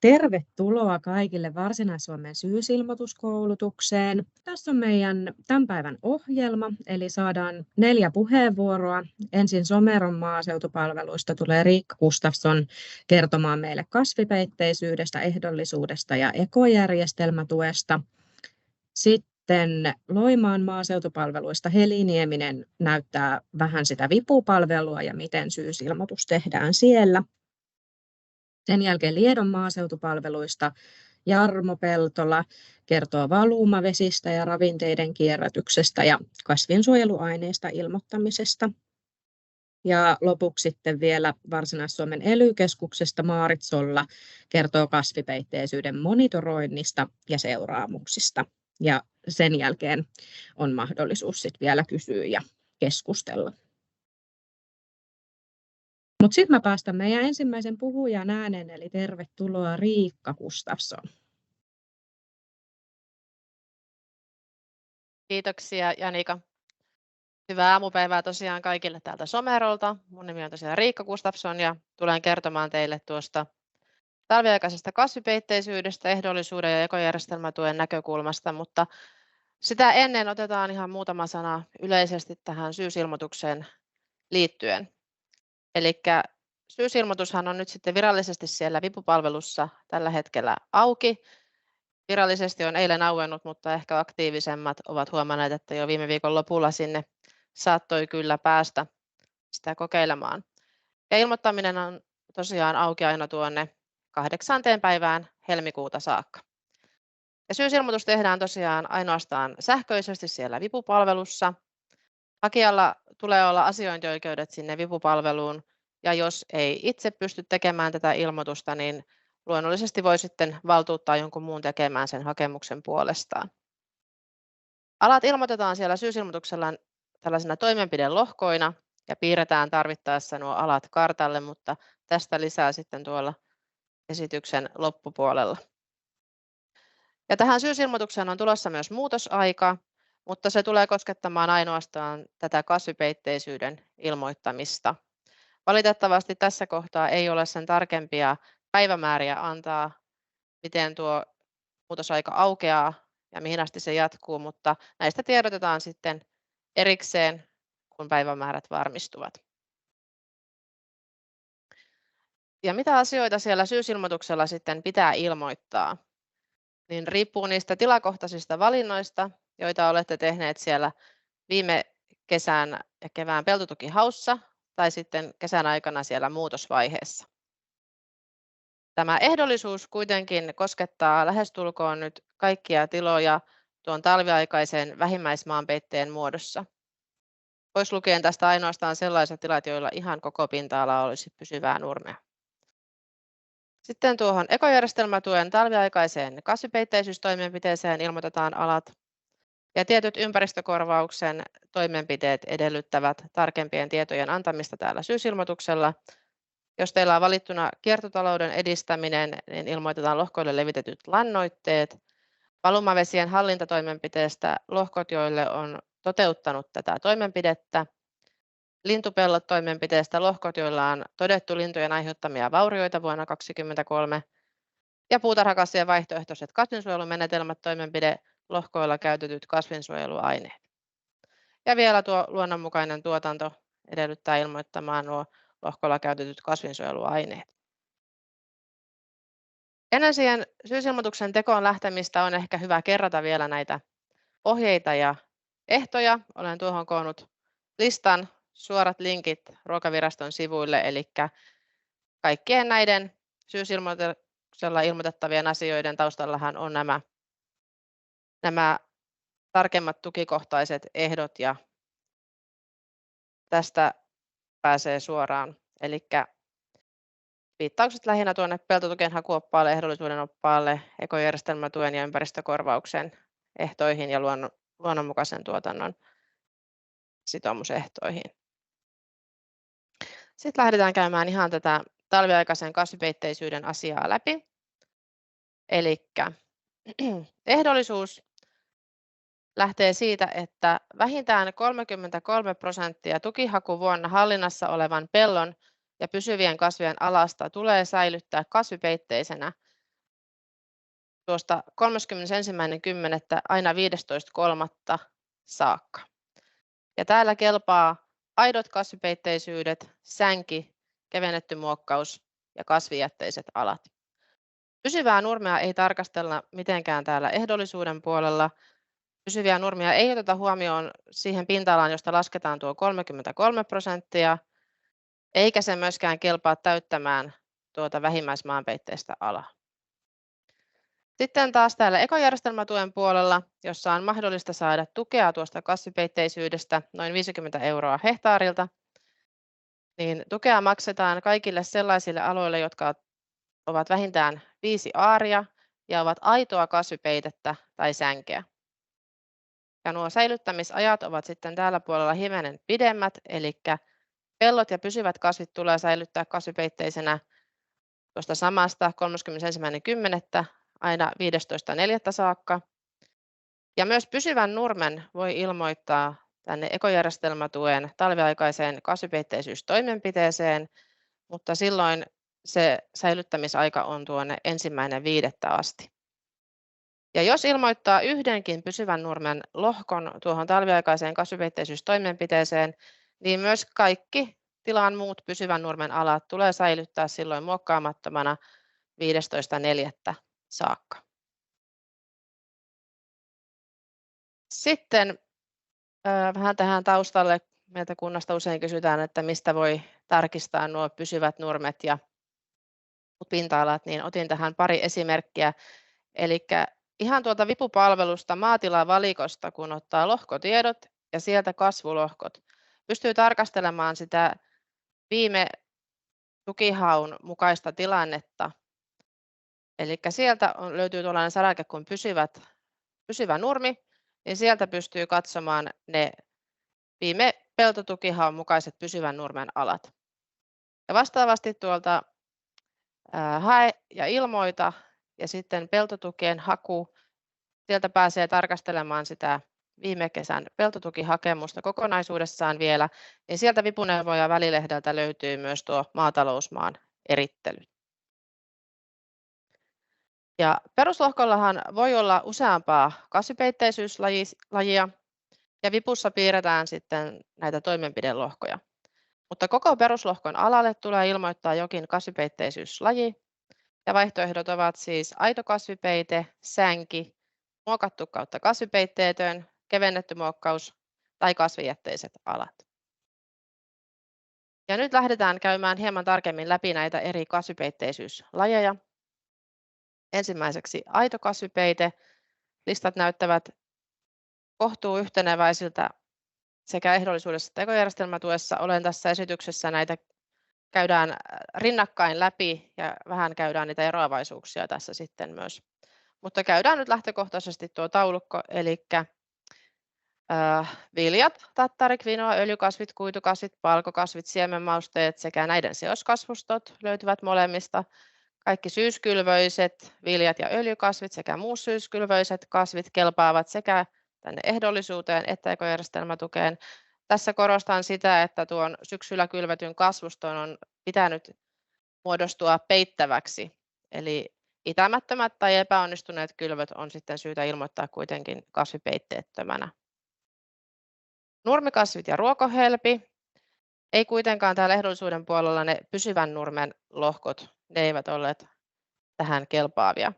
Tervetuloa kaikille Varsinais-Suomen syysilmoituskoulutukseen. Tässä on meidän tämän päivän ohjelma, eli saadaan 4 puheenvuoroa. Ensin Someron maaseutupalveluista tulee Riikka Gustafsson kertomaan meille kasvipeitteisyydestä, ehdollisuudesta ja ekojärjestelmätuesta. Sitten Loimaan maaseutupalveluista Heli Nieminen näyttää vähän sitä vipupalvelua ja miten syysilmoitus tehdään siellä. Sen jälkeen Liedon maaseutupalveluista Jarmo Peltola kertoo valumavesistä ja ravinteiden kierrätyksestä ja kasvinsuojeluaineista ilmoittamisesta. Ja lopuksi sitten vielä Varsinais-Suomen ELY-keskuksesta Maarit Solla kertoo kasvipeitteisyyden monitoroinnista ja seuraamuksista. Ja sen jälkeen on mahdollisuus sitten vielä kysyä ja keskustella. Mutta sitten mä päästän meidän ensimmäisen puhujan ääneen, eli tervetuloa Riikka Gustafsson. Kiitoksia Janika. Hyvää aamupäivää tosiaan kaikille täältä Somerolta. Mun nimi on tosiaan Riikka Gustafsson ja tulen kertomaan teille tuosta talviaikaisesta kasvipeitteisyydestä, ehdollisuuden ja ekojärjestelmätuen näkökulmasta, mutta sitä ennen otetaan ihan muutama sana yleisesti tähän syysilmoitukseen liittyen. Eli syysilmoitushan on nyt sitten virallisesti siellä vipupalvelussa tällä hetkellä auki. Virallisesti on eilen auennut, mutta ehkä aktiivisemmat ovat huomanneet, että jo viime viikon lopulla sinne saattoi kyllä päästä sitä kokeilemaan. Ja ilmoittaminen on tosiaan auki aina tuonne 8. päivään helmikuuta saakka. Ja syysilmoitus tehdään tosiaan ainoastaan sähköisesti siellä vipupalvelussa. Hakijalla tulee olla asiointioikeudet sinne vipupalveluun, ja jos ei itse pysty tekemään tätä ilmoitusta, niin luonnollisesti voi sitten valtuuttaa jonkun muun tekemään sen hakemuksen puolestaan. Alat ilmoitetaan siellä syysilmoituksella tällaisina toimenpidelohkoina ja piirretään tarvittaessa nuo alat kartalle, mutta tästä lisää sitten tuolla esityksen loppupuolella. Ja tähän syysilmoitukseen on tulossa myös muutosaika, mutta se tulee koskettamaan ainoastaan tätä kasvipeitteisyyden ilmoittamista. Valitettavasti tässä kohtaa ei ole sen tarkempia päivämääriä antaa, miten tuo muutosaika aukeaa ja mihin asti se jatkuu, mutta näistä tiedotetaan sitten erikseen, kun päivämäärät varmistuvat. Ja mitä asioita siellä syysilmoituksella sitten pitää ilmoittaa, niin riippuu niistä tilakohtaisista valinnoista, joita olette tehneet siellä viime kesän ja kevään peltotukihaussa tai sitten kesän aikana siellä muutosvaiheessa. Tämä ehdollisuus kuitenkin koskettaa lähestulkoon nyt kaikkia tiloja tuon talviaikaisen vähimmäismaanpeitteen muodossa. Pois lukien tästä ainoastaan sellaiset tilat, joilla ihan koko pinta-ala olisi pysyvää nurmea. Sitten tuohon ekojärjestelmätuen talviaikaiseen kasvipeitteisystoimenpiteeseen ilmoitetaan alat. Ja tietyt ympäristökorvauksen toimenpiteet edellyttävät tarkempien tietojen antamista täällä syysilmoituksella. Jos teillä on valittuna kiertotalouden edistäminen, niin ilmoitetaan lohkoille levitetyt lannoitteet. Valumavesien hallintatoimenpiteestä lohkot, joille on toteuttanut tätä toimenpidettä. Lintupellot toimenpiteestä lohkot, joilla on todettu lintujen aiheuttamia vaurioita vuonna 2023. Ja puutarhakassien vaihtoehtoiset kasvinsuojelumenetelmät toimenpide lohkoilla käytetyt kasvinsuojeluaineet. Ja vielä tuo luonnonmukainen tuotanto edellyttää ilmoittamaan nuo lohkoilla käytetyt kasvinsuojeluaineet. Ennen siihen syysilmoituksen tekoon lähtemistä on ehkä hyvä kerrata vielä näitä ohjeita ja ehtoja. Olen tuohon koonnut listan, suorat linkit Ruokaviraston sivuille, eli kaikkien näiden syysilmoituksella ilmoitettavien asioiden taustallahan on nämä tarkemmat tukikohtaiset ehdot ja tästä pääsee suoraan. Eli viittaukset lähinnä tuonne peltotukien hakuoppaalle, ehdollisuuden oppaalle, ekojärjestelmätuen ja ympäristökorvauksen ehtoihin ja luonnonmukaisen tuotannon sitoumusehtoihin. Sitten lähdetään käymään ihan tätä talviaikaisen kasvipeitteisyyden asiaa läpi. Eli ehdollisuus lähtee siitä, että vähintään 33% tukihakuvuonna hallinnassa olevan pellon ja pysyvien kasvien alasta tulee säilyttää kasvipeitteisenä tuosta 31.10. aina 15.3. saakka. Ja täällä kelpaa aidot kasvipeitteisyydet, sänki, kevennetty muokkaus ja kasvijätteiset alat. Pysyvää nurmea ei tarkastella mitenkään täällä ehdollisuuden puolella. Pysyviä nurmia ei oteta huomioon siihen pinta-alaan, josta lasketaan tuo 33%, eikä se myöskään kelpaa täyttämään tuota vähimmäismaanpeitteistä alaa. Sitten taas täällä ekojärjestelmätuen puolella, jossa on mahdollista saada tukea tuosta kasvipeitteisyydestä noin 50 € hehtaarilta, niin tukea maksetaan kaikille sellaisille aloille, jotka ovat vähintään 5 aaria ja ovat aitoa kasvipeitettä tai sänkeä. Ja nuo säilyttämisajat ovat sitten täällä puolella hivenen pidemmät, eli pellot ja pysyvät kasvit tulee säilyttää kasvipeitteisenä tuosta samasta 31.10. aina 15.4. saakka. Ja myös pysyvän nurmen voi ilmoittaa tänne ekojärjestelmätuen talviaikaiseen kasvipeitteisystoimenpiteeseen, mutta silloin se säilyttämisaika on tuonne 1.5. asti. Ja jos ilmoittaa yhdenkin pysyvän nurmen lohkon tuohon talviaikaiseen kasvipeitteisystoimenpiteeseen, niin myös kaikki tilan muut pysyvän nurmen alat tulee säilyttää silloin muokkaamattomana 15.4. saakka. Sitten vähän tähän taustalle. Meiltä kunnasta usein kysytään, että mistä voi tarkistaa nuo pysyvät nurmet ja pinta-alat, niin otin tähän pari esimerkkiä. Eli ihan tuolta vipupalvelusta maatilavalikosta, kun ottaa lohkotiedot ja sieltä kasvulohkot, pystyy tarkastelemaan sitä viime tukihaun mukaista tilannetta. Eli sieltä löytyy tuollainen sarake kuin pysyvä nurmi, niin sieltä pystyy katsomaan ne viime peltotukihaun mukaiset pysyvän nurmen alat. Ja vastaavasti tuolta hae ja ilmoita ja sitten peltotukien haku, sieltä pääsee tarkastelemaan sitä viime kesän peltotukihakemusta kokonaisuudessaan vielä, niin sieltä vipuneuvoja välilehdeltä löytyy myös tuo maatalousmaan erittely. Ja peruslohkollahan voi olla useampaa kasvipeitteisyysλajia ja vipussa piirretään sitten näitä toimenpidelohkoja. Mutta koko peruslohkon alalle tulee ilmoittaa jokin kasvipeitteisyysλaji ja vaihtoehdot ovat siis aito kasvipeite, sänki, muokattu kautta kasvipeitteetön, kevennetty muokkaus tai kasvijätteiset alat. Ja nyt lähdetään käymään hieman tarkemmin läpi näitä eri kasvipeitteisyyslajeja. Ensimmäiseksi aito kasvipeite. Listat näyttävät kohtuu yhteneväisiltä sekä ehdollisuudessa että ekojärjestelmätuessa. Olen tässä esityksessä näitä käydään rinnakkain läpi ja vähän käydään niitä eroavaisuuksia tässä sitten myös. Mutta käydään nyt lähtökohtaisesti tuo taulukko, eli viljat, tattari, kvinoa, öljykasvit, kuitukasvit, palkokasvit, siemenmausteet sekä näiden seoskasvustot löytyvät molemmista. Kaikki syyskylvöiset viljat ja öljykasvit sekä muut syyskylvöiset kasvit kelpaavat sekä tänne ehdollisuuteen että ekojärjestelmätukeen. Tässä korostan sitä, että tuon syksyllä kylvetyn kasvuston on pitänyt muodostua peittäväksi. Eli itämättömät tai epäonnistuneet kylvöt on sitten syytä ilmoittaa kuitenkin kasvipeitteettömänä. Nurmikasvit ja ruokohelpi. Ei kuitenkaan täällä ehdollisuuden puolella ne pysyvän nurmen lohkot, ne eivät olleet tähän kelpaavia.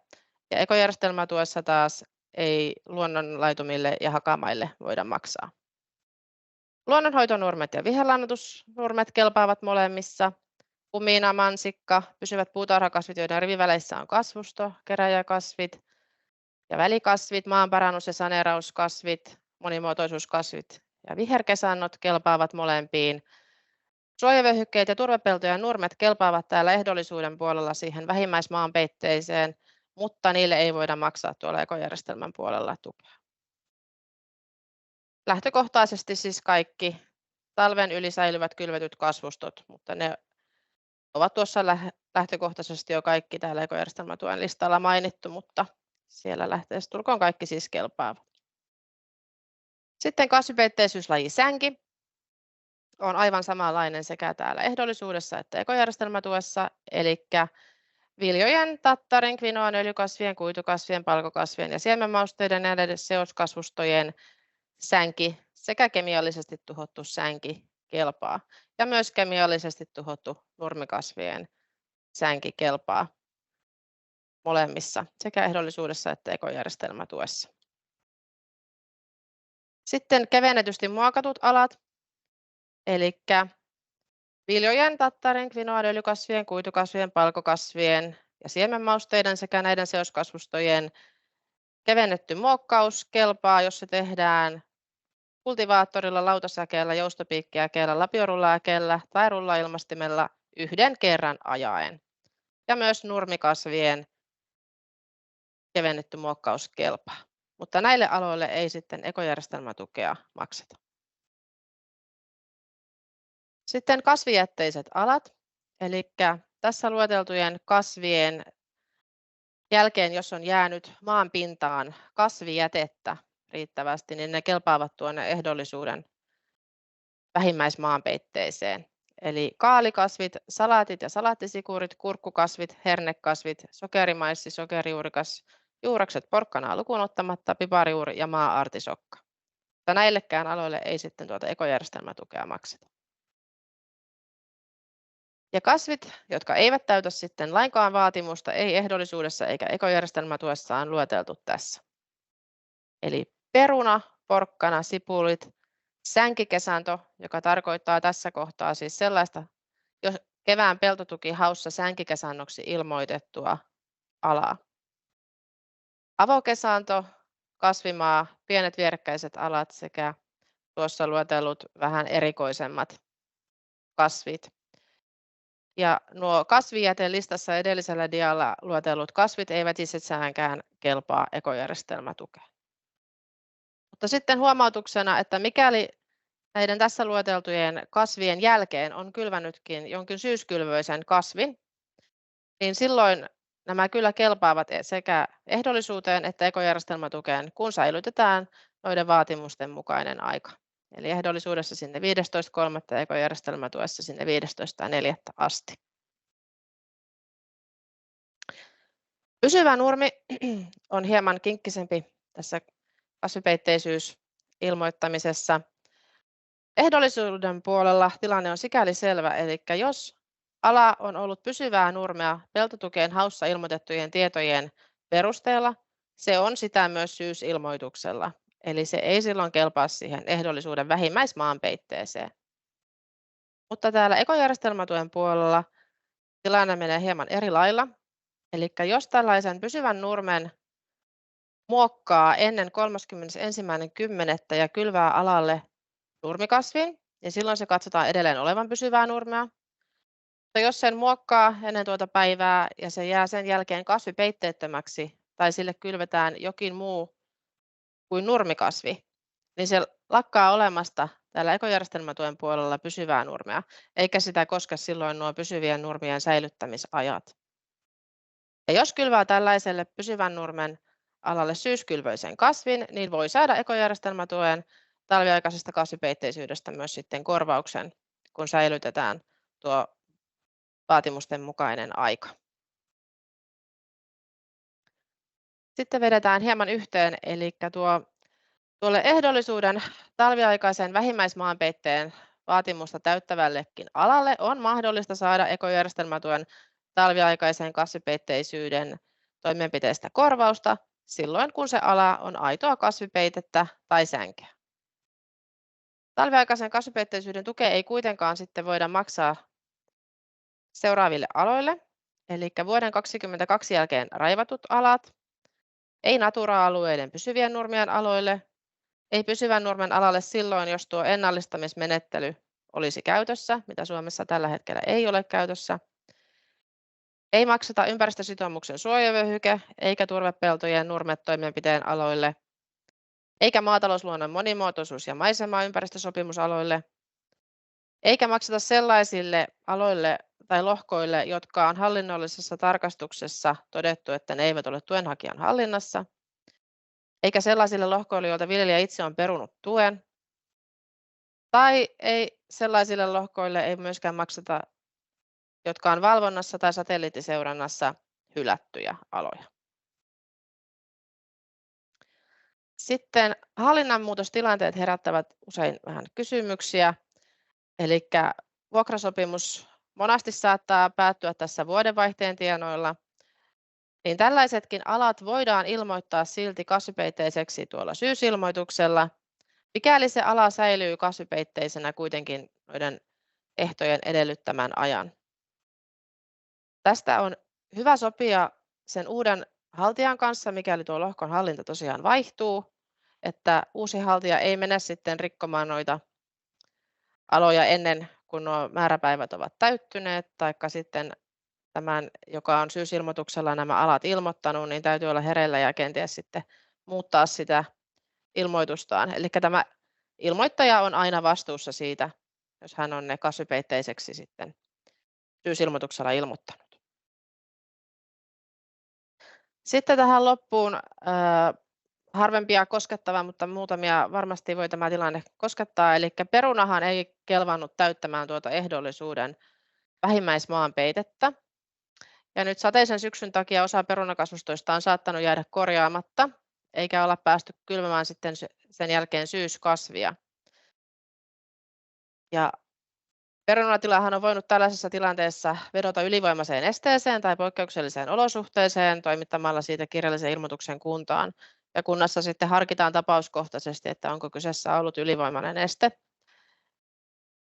Ja ekojärjestelmätuessa taas ei luonnonlaitumille ja hakamaille voida maksaa. Luonnonhoitonurmet ja viherlannoitusnurmet kelpaavat molemmissa. Kumina, mansikka, pysyvät puutarhakasvit, joiden riviväleissä on kasvusto, keräjäkasvit ja välikasvit, maanparannus- ja saneerauskasvit, monimuotoisuuskasvit ja viherkesannot kelpaavat molempiin. Suojavyöhykkeet ja turvepeltojen nurmet kelpaavat täällä ehdollisuuden puolella siihen vähimmäismaanpeitteiseen, mutta niille ei voida maksaa tuolla ekojärjestelmän puolella tukea. Lähtökohtaisesti siis kaikki talven yli säilyvät kylvetyt kasvustot, mutta ne ovat tuossa lähtökohtaisesti jo kaikki täällä ekojärjestelmätuen listalla mainittu, mutta siellä lähteestulkoon kaikki siis kelpaavat. Sitten kasvipeitteisyysλaji sänki on aivan samanlainen sekä täällä ehdollisuudessa että ekojärjestelmätuessa, eli viljojen, tattarin, kvinoan, öljykasvien, kuitukasvien, palkokasvien ja siemenmausteiden ja näiden seoskasvustojen sänki sekä kemiallisesti tuhottu sänki kelpaa. Ja myös kemiallisesti tuhottu nurmikasvien sänki kelpaa molemmissa, sekä ehdollisuudessa että ekojärjestelmätuessa. Sitten kevennetysti muokatut alat, eli viljojen, tattarin, kvinoan, öljykasvien, kuitukasvien, palkokasvien ja siemenmausteiden sekä näiden seoskasvustojen kevennetty muokkaus kelpaa, jos se tehdään kultivaattorilla, lautasäkeellä, joustopiikkiäkeellä, lapiorullaäkeellä tai rullailmastimella yhden kerran ajaen. Ja myös nurmikasvien kevennetty muokkaus kelpaa. Mutta näille aloille ei sitten ekojärjestelmätukea makseta. Sitten kasvijätteiset alat, eli tässä lueteltujen kasvien jälkeen, jos on jäänyt maan pintaan kasvijätettä riittävästi, niin ne kelpaavat tuonne ehdollisuuden vähimmäismaanpeitteeseen. Eli kaalikasvit, salaatit ja salaattisikurit, kurkkukasvit, hernekasvit, sokerimaissi, sokerijuurikas, juurekset porkkanaa lukuun ottamatta, piparijuuri ja maa-artisokka. Mutta näillekään aloille ei sitten tuota ekojärjestelmätukea makseta. Ja kasvit, jotka eivät täytä sitten lainkaan vaatimusta, ei ehdollisuudessa eikä ekojärjestelmätuessa on lueteltu tässä. Eli peruna, porkkana, sipulit, sänkikesanto, joka tarkoittaa tässä kohtaa siis sellaista jo kevään peltotukihaussa sänkikesannoksi ilmoitettua alaa. Avokesanto, kasvimaa, pienet vierekkäiset alat sekä tuossa luetellut vähän erikoisemmat kasvit. Ja nuo kasvijätelistassa edellisellä dialla luetellut kasvit eivät itsessäänkään kelpaa ekojärjestelmätukeen. Mutta sitten huomautuksena, että mikäli näiden tässä lueteltujen kasvien jälkeen on kylvänytkin jonkin syyskylvöisen kasvin, niin silloin nämä kyllä kelpaavat sekä ehdollisuuteen että ekojärjestelmätukeen, kun säilytetään noiden vaatimusten mukainen aika. Eli ehdollisuudessa sinne 15.3. ja ekojärjestelmätuessa sinne 15.4. asti. Pysyvä nurmi on hieman kinkkisempi tässä kasvipeitteisyys-ilmoittamisessa. Ehdollisuuden puolella tilanne on sikäli selvä, eli jos ala on ollut pysyvää nurmea peltotukeen haussa ilmoitettujen tietojen perusteella, se on sitä myös syysilmoituksella. Eli se ei silloin kelpaa siihen ehdollisuuden vähimmäismaanpeitteeseen. Mutta täällä ekojärjestelmätuen puolella tilanne menee hieman eri lailla. Eli jos tällaisen pysyvän nurmen muokkaa ennen 31.10. ja kylvää alalle nurmikasvin, niin silloin se katsotaan edelleen olevan pysyvää nurmea. Mutta jos sen muokkaa ennen tuota päivää ja se jää sen jälkeen kasvipeitteettömäksi tai sille kylvetään jokin muu kuin nurmikasvi, niin se lakkaa olemasta täällä ekojärjestelmätuen puolella pysyvää nurmea, eikä sitä koske silloin nuo pysyvien nurmien säilyttämisajat. Ja jos kylvää tällaiselle pysyvän nurmen alalle syyskylvöisen kasvin, niin voi saada ekojärjestelmätuen talviaikaisesta kasvipeitteisyydestä myös sitten korvauksen, kun säilytetään tuo vaatimusten mukainen aika. Sitten vedetään hieman yhteen, eli tuolle ehdollisuuden talviaikaisen vähimmäismaanpeitteen vaatimusta täyttävällekin alalle on mahdollista saada ekojärjestelmätuen talviaikaisen kasvipeitteisyyden toimenpiteestä korvausta silloin, kun se ala on aitoa kasvipeitettä tai sänkeä. Talviaikaisen kasvipeitteisyyden tukea ei kuitenkaan sitten voida maksaa seuraaville aloille, eli vuoden 2022 jälkeen raivatut alat, ei Natura-alueiden pysyvien nurmien aloille, ei pysyvän nurmen alalle silloin, jos tuo ennallistamismenettely olisi käytössä, mitä Suomessa tällä hetkellä ei ole käytössä. Ei makseta ympäristösitoumuksen suojavyöhyke eikä turvepeltojen nurmet-toimenpiteen aloille, eikä maatalousluonnon monimuotoisuus- ja maisema-ympäristösopimusaloille, eikä makseta sellaisille aloille tai lohkoille, jotka on hallinnollisessa tarkastuksessa todettu, että ne eivät ole tuenhakijan hallinnassa, eikä sellaisille lohkoille, joilta viljelijä itse on perunut tuen, tai ei sellaisille lohkoille ei myöskään makseta, jotka on valvonnassa tai satelliittiseurannassa hylättyjä aloja. Sitten hallinnanmuutostilanteet herättävät usein vähän kysymyksiä. Eli vuokrasopimus monasti saattaa päättyä tässä vuodenvaihteen tienoilla. Niin tällaisetkin alat voidaan ilmoittaa silti kasvipeitteiseksi tuolla syysilmoituksella, mikäli se ala säilyy kasvipeitteisenä kuitenkin noiden ehtojen edellyttämän ajan. Tästä on hyvä sopia sen uuden haltijan kanssa, mikäli tuo lohkon hallinta tosiaan vaihtuu, että uusi haltija ei mene sitten rikkomaan noita aloja ennen kuin nuo määräpäivät ovat täyttyneet, taikka sitten tämän, joka on syysilmoituksella nämä alat ilmoittanut, niin täytyy olla hereillä ja kenties sitten muuttaa sitä ilmoitustaan. Eli tämä ilmoittaja on aina vastuussa siitä, jos hän on ne kasvipeitteiseksi sitten syysilmoituksella ilmoittanut. Sitten tähän loppuun harvempia koskettava, mutta muutamia varmasti voi tämä tilanne koskettaa. Eli perunahan ei kelvannut täyttämään tuota ehdollisuuden vähimmäismaanpeitettä. Ja nyt sateisen syksyn takia osa perunakasvustoista on saattanut jäädä korjaamatta, eikä olla päästy kylvämään sitten sen jälkeen syyskasvia. Ja perunatilahan on voinut tällaisessa tilanteessa vedota ylivoimaiseen esteeseen tai poikkeukselliseen olosuhteeseen toimittamalla siitä kirjallisen ilmoituksen kuntaan. Ja kunnassa sitten harkitaan tapauskohtaisesti, että onko kyseessä ollut ylivoimainen este.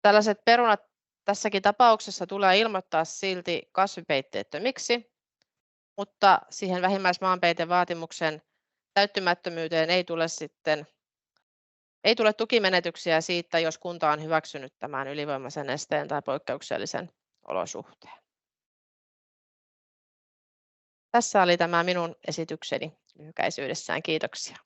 Tällaiset perunat tässäkin tapauksessa tulee ilmoittaa silti kasvipeitteettömiksi, mutta siihen vähimmäismaanpeitevaatimuksen täyttymättömyyteen ei tule tukimenetyksiä siitä, jos kunta on hyväksynyt tämän ylivoimaisen esteen tai poikkeuksellisen olosuhteen. Tässä oli tämä minun esitykseni lyhykäisyydessään. Kiitoksia.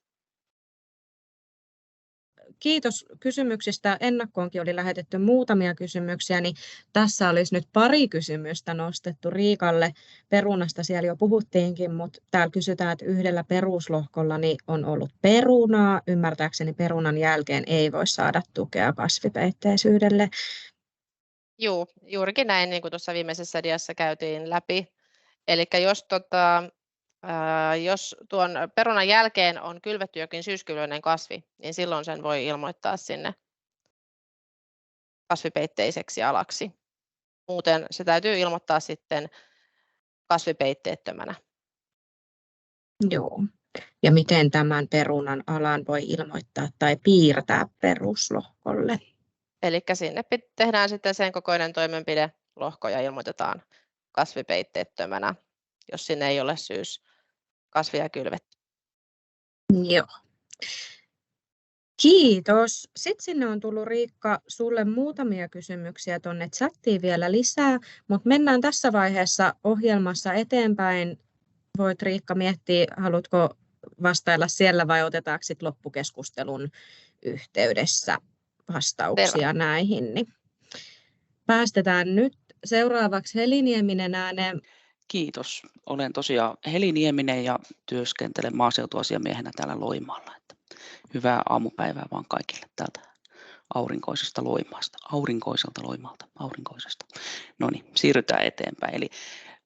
Kiitos kysymyksistä. Ennakkoonkin oli lähetetty muutamia kysymyksiä, niin tässä olisi nyt pari kysymystä nostettu Riikalle. Perunasta siellä jo puhuttiinkin, mutta täällä kysytään, että yhdellä peruslohkolla niin on ollut perunaa. Ymmärtääkseni perunan jälkeen ei voi saada tukea kasvipeitteisyydelle. Joo, juurikin näin, niin kuin tuossa viimeisessä diassa käytiin läpi. Eli jos tuon perunan jälkeen on kylvetty jokin syyskylvöinen kasvi, niin silloin sen voi ilmoittaa sinne kasvipeitteiseksi alaksi. Muuten se täytyy ilmoittaa sitten kasvipeitteettömänä. Joo. Ja miten tämän perunan alan voi ilmoittaa tai piirtää peruslohkolle? Eli sinne tehdään sitten sen kokoinen toimenpidelohko ja ilmoitetaan kasvipeitteettömänä, jos sinne ei ole syyskasvia kylvetty. Joo. Kiitos. Sitten sinne on tullut, Riikka, sulle muutamia kysymyksiä tuonne chattiin vielä lisää, mutta mennään tässä vaiheessa ohjelmassa eteenpäin. Voit, Riikka, miettiä, haluatko vastailla siellä vai otetaanko sitten loppukeskustelun yhteydessä vastauksia näihin. Niin päästetään nyt seuraavaksi Heli Nieminen ääneen. Kiitos. Olen tosiaan Heli Nieminen ja työskentelen maaseutuasiamiehenä täällä Loimaalla. Hyvää aamupäivää vaan kaikille täältä aurinkoiselta Loimaalta. No niin, siirrytään eteenpäin. Eli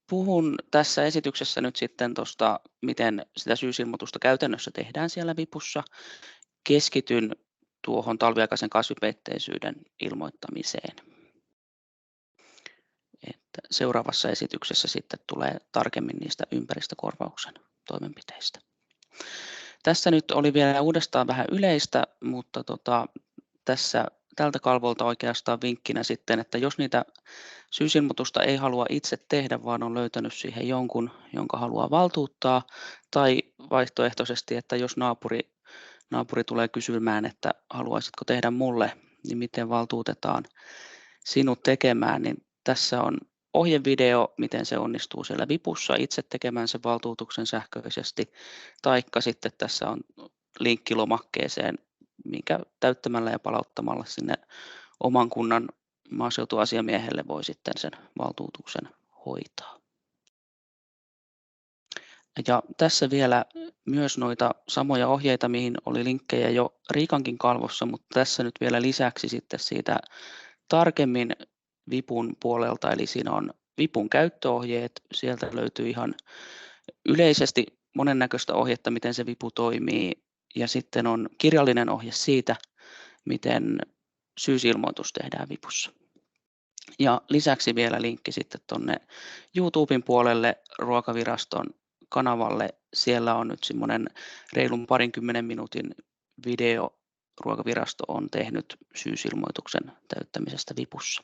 puhun tässä esityksessä nyt sitten tuosta, miten sitä syysilmoitusta käytännössä tehdään siellä vipussa. Keskityn tuohon talviaikaisen kasvipeitteisyyden ilmoittamiseen. Että seuraavassa esityksessä sitten tulee tarkemmin niistä ympäristökorvauksen toimenpiteistä. Tässä nyt oli vielä uudestaan vähän yleistä, mutta tässä tältä kalvolta oikeastaan vinkkinä sitten, että jos niitä syysilmoitusta ei halua itse tehdä, vaan on löytänyt siihen jonkun, jonka haluaa valtuuttaa, tai vaihtoehtoisesti, että jos naapuri tulee kysymään, että haluaisitko tehdä mulle, niin miten valtuutetaan sinut tekemään, niin tässä on ohjevideo, miten se onnistuu siellä vipussa itse tekemään sen valtuutuksen sähköisesti, taikka sitten tässä on linkki lomakkeeseen, minkä täyttämällä ja palauttamalla sinne oman kunnan maaseutuasiamiehelle voi sitten sen valtuutuksen hoitaa. Ja tässä vielä myös noita samoja ohjeita, mihin oli linkkejä jo Riikankin kalvossa, mutta tässä nyt vielä lisäksi sitten siitä tarkemmin vipun puolelta, eli siinä on vipun käyttöohjeet. Sieltä löytyy ihan yleisesti monennäköistä ohjetta, miten se vipu toimii, ja sitten on kirjallinen ohje siitä, miten syysilmoitus tehdään vipussa. Ja lisäksi vielä linkki sitten tuonne YouTuben puolelle Ruokaviraston kanavalle. Siellä on nyt semmoinen reilun 20 minuutin video. Ruokavirasto on tehnyt syysilmoituksen täyttämisestä vipussa.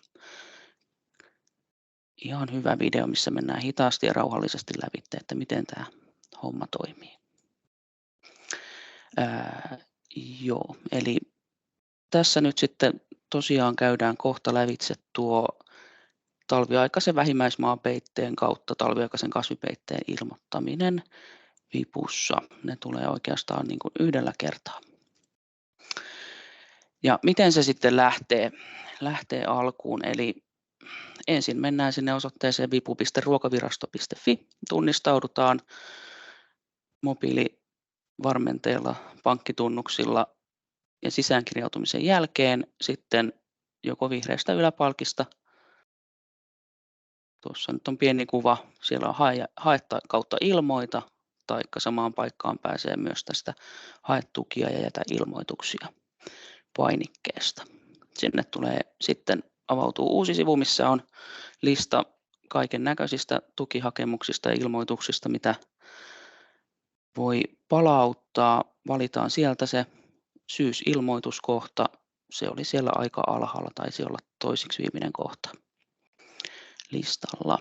Ihan hyvä video, missä mennään hitaasti ja rauhallisesti läpi, että miten tämä homma toimii. Joo, eli tässä nyt sitten tosiaan käydään kohta lävitse tuo talviaikaisen vähimmäismaapeitteen kautta talviaikaisen kasvipeitteen ilmoittaminen vipussa. Ne tulee oikeastaan niin kuin yhdellä kertaa. Ja miten se sitten lähtee alkuun, eli ensin mennään sinne osoitteeseen vipu.ruokavirasto.fi, tunnistaudutaan mobiilivarmenteilla, pankkitunnuksilla ja sisäänkirjautumisen jälkeen sitten joko vihreästä yläpalkista, tuossa nyt on pieni kuva, siellä on haetta kautta ilmoita, taikka samaan paikkaan pääsee myös tästä hae tukia ja jätä ilmoituksia painikkeesta. Sinne tulee sitten avautuu uusi sivu, missä on lista kaiken näköisistä tukihakemuksista ja ilmoituksista, mitä voi palauttaa. Valitaan sieltä se syysilmoituskohta. Se oli siellä aika alhaalla, taisi olla toiseksi viimeinen kohta listalla.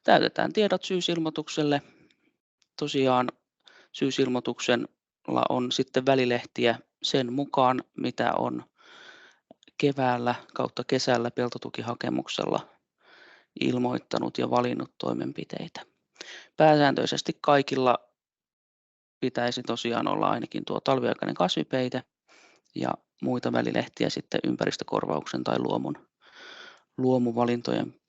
Täytetään tiedot syysilmoitukselle. Tosiaan syysilmoituksella on sitten välilehtiä sen mukaan, mitä on keväällä kautta kesällä peltotukihakemuksella ilmoittanut ja valinnut toimenpiteitä. Pääsääntöisesti kaikilla pitäisi tosiaan olla ainakin tuo talviaikainen kasvipeite ja muita välilehtiä sitten ympäristökorvauksen tai luomuvalintojen,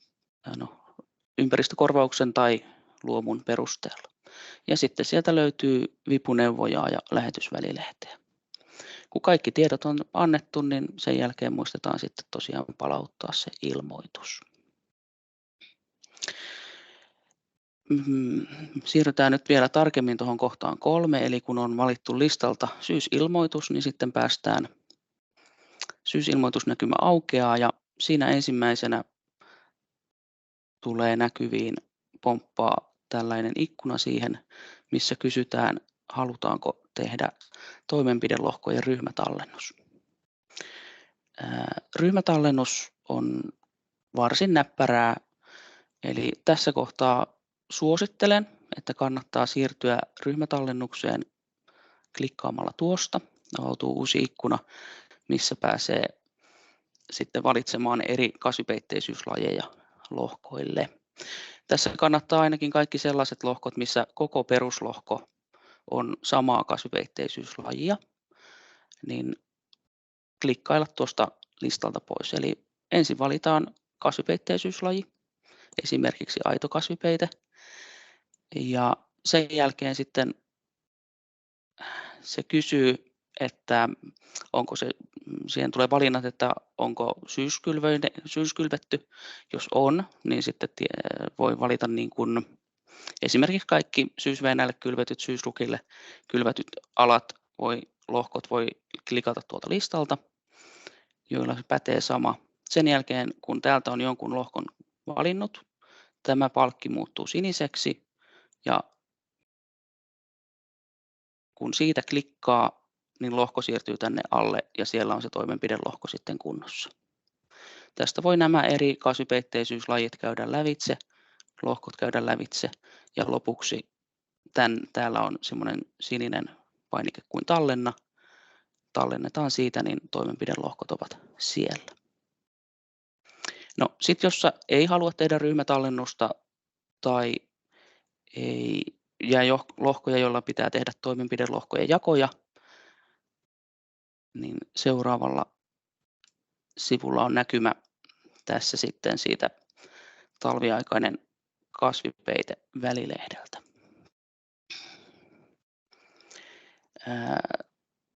ympäristökorvauksen tai luomun perusteella. Ja sitten sieltä löytyy vipuneuvojaa ja lähetysvälilehteä. Kun kaikki tiedot on annettu, niin sen jälkeen muistetaan sitten tosiaan palauttaa se ilmoitus. Siirrytään nyt vielä tarkemmin tuohon kohtaan 3, eli kun on valittu listalta syysilmoitus, niin sitten päästään syysilmoitusnäkymä aukeaa ja siinä ensimmäisenä tulee näkyviin, pomppaa tällainen ikkuna siihen, missä kysytään, halutaanko tehdä toimenpidelohkojen ryhmätallennus. Ryhmätallennus on varsin näppärää, eli tässä kohtaa suosittelen, että kannattaa siirtyä ryhmätallennukseen klikkaamalla tuosta. Avautuu uusi ikkuna, missä pääsee sitten valitsemaan eri kasvipeitteisyyslajeja lohkoille. Tässä kannattaa ainakin kaikki sellaiset lohkot, missä koko peruslohko on samaa kasvipeitteisyyslajia, niin klikkailla tuosta listalta pois. Eli ensin valitaan kasvipeitteisyyslaji, esimerkiksi aito kasvipeite, ja sen jälkeen sitten se kysyy, että onko se, siihen tulee valinnat, että onko syyskylvetty. Jos on, niin sitten voi valita niin kuin esimerkiksi kaikki syysvehnäille kylvetyt, syysrukille kylvetyt alat, lohkot voi klikata tuolta listalta, joilla se pätee sama. Sen jälkeen, kun täältä on jonkun lohkon valinnut, tämä palkki muuttuu siniseksi ja kun siitä klikkaa, niin lohko siirtyy tänne alle ja siellä on se toimenpidelohko sitten kunnossa. Tästä voi nämä eri kasvipeitteisyyslajit käydä lävitse, lohkot käydä lävitse ja lopuksi täällä on semmoinen sininen painike kuin tallenna. Tallennetaan siitä, niin toimenpidelohkot ovat siellä. No sitten jos ei halua tehdä ryhmätallennusta tai ei jää lohkoja, joilla pitää tehdä toimenpidelohkojen jakoja, niin seuraavalla sivulla on näkymä tässä sitten siitä talviaikainen kasvipeite välilehdeltä.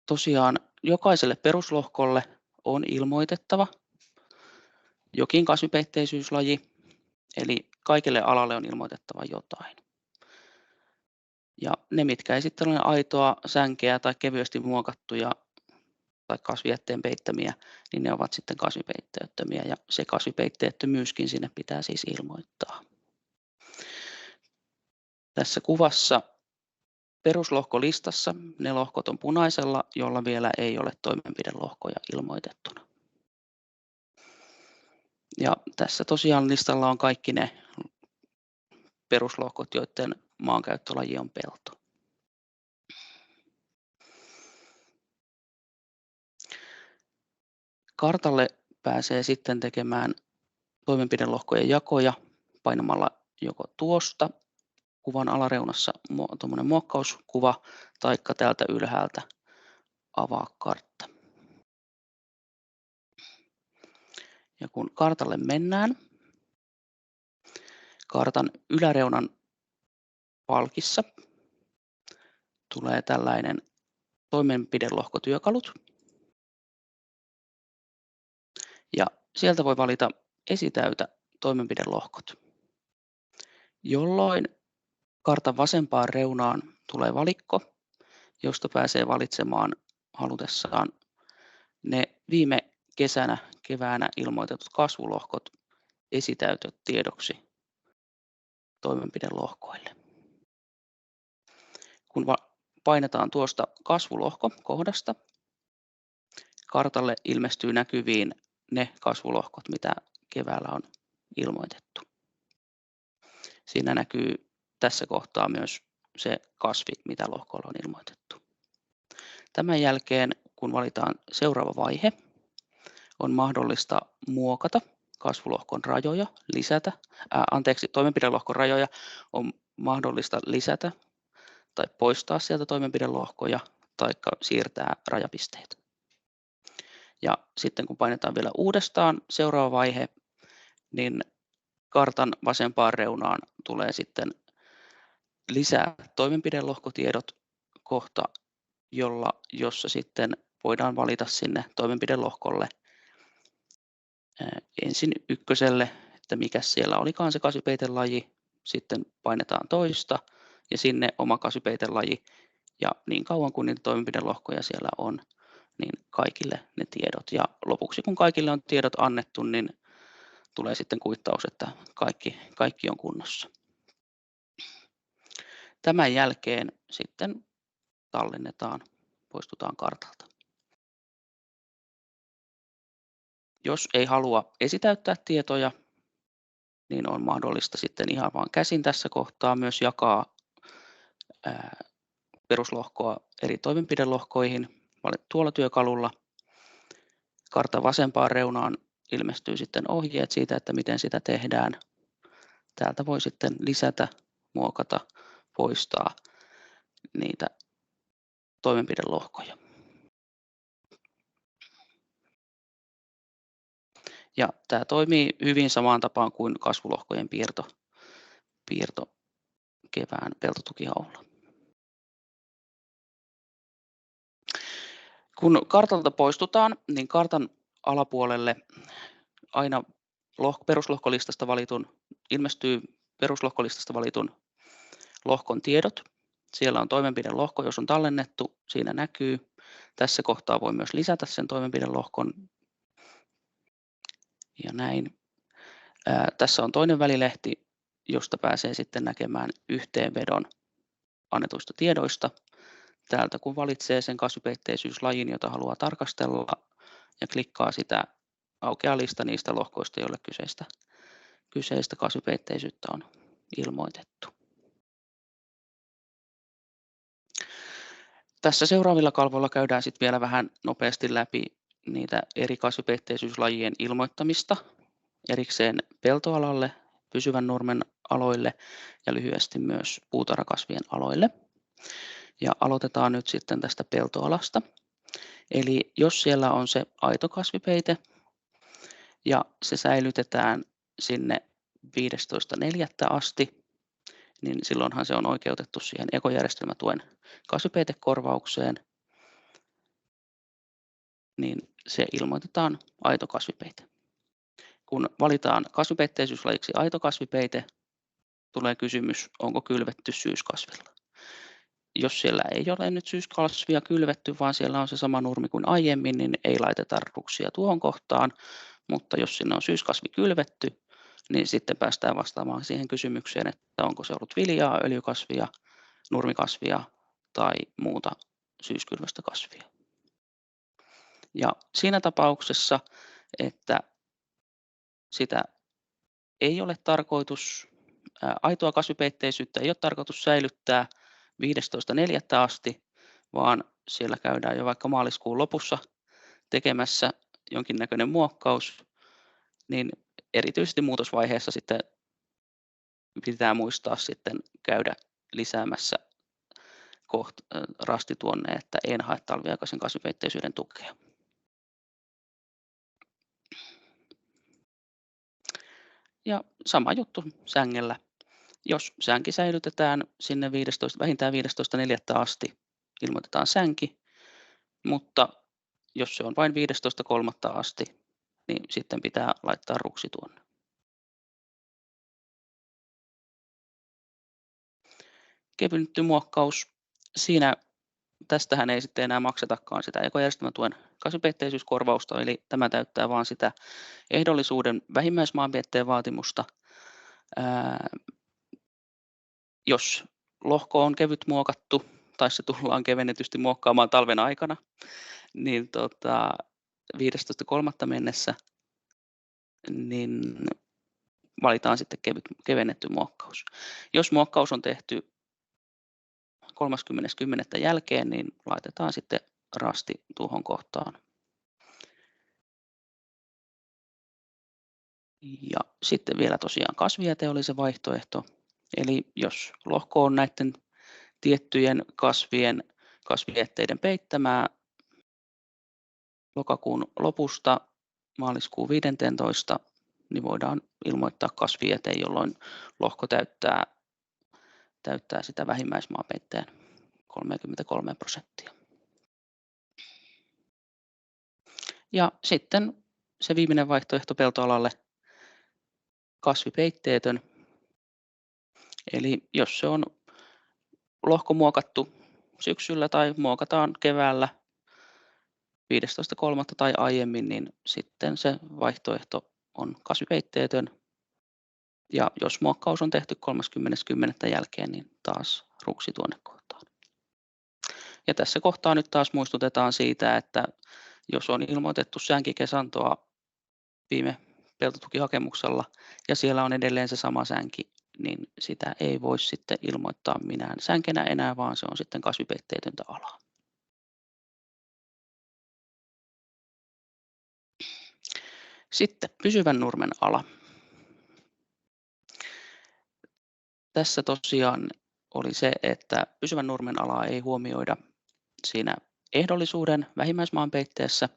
Tosiaan jokaiselle peruslohkolle on ilmoitettava jokin kasvipeitteisyyslaji Eli kaikille alalle on ilmoitettava jotain. Ja ne, mitkä ei sitten ole aitoa, sänkeä tai kevyesti muokattuja tai kasvijätteen peittämiä, niin ne ovat sitten kasvipeitteettömiä ja se kasvipeitteettömyyskin sinne pitää siis ilmoittaa. Tässä kuvassa peruslohkolistassa ne lohkot on punaisella, jolla vielä ei ole toimenpidelohkoja ilmoitettuna. Ja tässä tosiaan listalla on kaikki ne peruslohkot, joiden maankäyttölaji on pelto. Kartalle pääsee sitten tekemään toimenpidelohkojen jakoja painamalla joko tuosta kuvan alareunassa tuommoinen muokkauskuva tai täältä ylhäältä avaa kartta. Ja kun kartalle mennään, kartan yläreunan palkissa tulee tällainen toimenpidelohkotyökalut. Ja sieltä voi valita esitäytä toimenpidelohkot, jolloin kartan vasempaan reunaan tulee valikko, josta pääsee valitsemaan halutessaan ne viime keväänä ilmoitetut kasvulohkot esitäytötiedoksi toimenpidelohkoille. Kun painetaan tuosta kasvulohko-kohdasta, kartalle ilmestyy näkyviin ne kasvulohkot, mitä keväällä on ilmoitettu. Siinä näkyy tässä kohtaa myös se kasvi, mitä lohkolla on ilmoitettu. Tämän jälkeen, kun valitaan seuraava vaihe, on mahdollista muokata kasvulohkon rajoja, toimenpidelohkon rajoja on mahdollista lisätä tai poistaa sieltä toimenpidelohkoja tai siirtää rajapisteitä. Ja sitten kun painetaan vielä uudestaan seuraava vaihe, niin kartan vasempaan reunaan tulee sitten lisää toimenpidelohkotiedot kohta, jossa sitten voidaan valita sinne toimenpidelohkolle ensin ykköselle, että mikä siellä olikaan se kasvipeitelaji, sitten painetaan toista ja sinne oma kasvipeitelaji ja niin kauan kuin niitä toimenpidelohkoja siellä on, niin kaikille ne tiedot. Ja lopuksi kun kaikille on tiedot annettu, niin tulee sitten kuittaus, että kaikki on kunnossa. Tämän jälkeen sitten tallennetaan, poistutaan kartalta. Jos ei halua esitäyttää tietoja, niin on mahdollista sitten ihan vain käsin tässä kohtaa myös jakaa peruslohkoa eri toimenpidelohkoihin tuolla työkalulla. Kartan vasempaan reunaan ilmestyy sitten ohjeet siitä, että miten sitä tehdään. Täältä voi sitten lisätä, muokata, poistaa niitä toimenpidelohkoja. Ja tämä toimii hyvin samaan tapaan kuin kasvulohkojen piirto kevään peltotukihaulla. Kun kartalta poistutaan, niin kartan alapuolelle aina ilmestyy peruslohkolistasta valitun lohkon tiedot. Siellä on toimenpidelohko, jos on tallennettu, siinä näkyy. Tässä kohtaa voi myös lisätä sen toimenpidelohkon. Ja näin. Tässä on toinen välilehti, josta pääsee sitten näkemään yhteenvedon annetuista tiedoista. Täältä kun valitsee sen kasvipeitteisyyslajin, jota haluaa tarkastella ja klikkaa sitä, aukeaa lista niistä lohkoista, joille kyseistä kasvipeitteisyyttä on ilmoitettu. Tässä seuraavilla kalvoilla käydään sitten vielä vähän nopeasti läpi niitä eri kasvipeitteisyyslajien ilmoittamista erikseen peltoalalle, pysyvän nurmen aloille ja lyhyesti myös puutarhakasvien aloille. Ja aloitetaan nyt sitten tästä peltoalasta. Eli jos siellä on se aito kasvipeite ja se säilytetään sinne 15.4. asti, niin silloinhan se on oikeutettu siihen ekojärjestelmätuen kasvipeitekorvaukseen, niin se ilmoitetaan aito kasvipeite. kun valitaan kasvipeitteisyydslajiksi aito kasvipeite, tulee kysymys, onko kylvetty syyskasvilla. Jos siellä ei ole nyt syyskasvia kylvetty, vaan siellä on se sama nurmi kuin aiemmin, niin ei laiteta ruksia tuohon kohtaan, mutta jos sinne on syyskasvi kylvetty, niin sitten päästään vastaamaan siihen kysymykseen, että onko se ollut viljaa, öljykasvia, nurmikasvia tai muuta syyskylvästä kasvia. Ja siinä tapauksessa, että sitä ei ole tarkoitus, aitoa kasvipeitteisyyttä ei ole tarkoitus säilyttää 15.4. asti, vaan siellä käydään jo vaikka maaliskuun lopussa tekemässä jonkinnäköinen muokkaus, niin erityisesti muutosvaiheessa sitten pitää muistaa sitten käydä lisäämässä rasti tuonne, että en hae talviaikaisen kasvipeitteisyyden tukea. Ja sama juttu sängellä. Jos sänki säilytetään sinne vähintään 15.4. asti, ilmoitetaan sänki, mutta jos se on vain 15.3. asti, niin sitten pitää laittaa ruksi tuonne. Kevytty muokkaus. Tästähän ei sitten enää maksetakaan sitä ekojärjestelmätuen kasvipeitteisyyskorvausta, eli tämä täyttää vain sitä ehdollisuuden vähimmäismaanpietteen vaatimusta. Jos lohko on kevyt muokattu tai se tullaan kevennetysti muokkaamaan talven aikana, niin 15.3. mennessä niin valitaan sitten kevennetty muokkaus. Jos muokkaus on tehty 30.10. jälkeen, niin laitetaan sitten rasti tuohon kohtaan. Ja sitten vielä tosiaan kasvijäte oli se vaihtoehto. Eli jos lohko on näiden tiettyjen kasvijätteiden peittämää lokakuun lopusta maaliskuun 15, niin voidaan ilmoittaa kasvijäte, jolloin lohko täyttää sitä vähimmäismaapeitteen 33%. Ja sitten se viimeinen vaihtoehto peltoalalle, kasvipeitteetön. Eli jos se on lohko muokattu syksyllä tai muokataan keväällä 15.3. tai aiemmin, niin sitten se vaihtoehto on kasvipeitteetön. Ja jos muokkaus on tehty 30.10. jälkeen, niin taas ruksi tuonne kohtaan. Ja tässä kohtaa nyt taas muistutetaan siitä, että jos on ilmoitettu sänkikesantoa viime peltotukihakemuksella ja siellä on edelleen se sama sänki, niin sitä ei voi sitten ilmoittaa minään sänkenä enää, vaan se on sitten kasvipeitteetöntä alaa. Sitten pysyvän nurmen ala. Tässä tosiaan oli se, että pysyvän nurmen alaa ei huomioida siinä ehdollisuuden vähimmäismaanpeitteessä,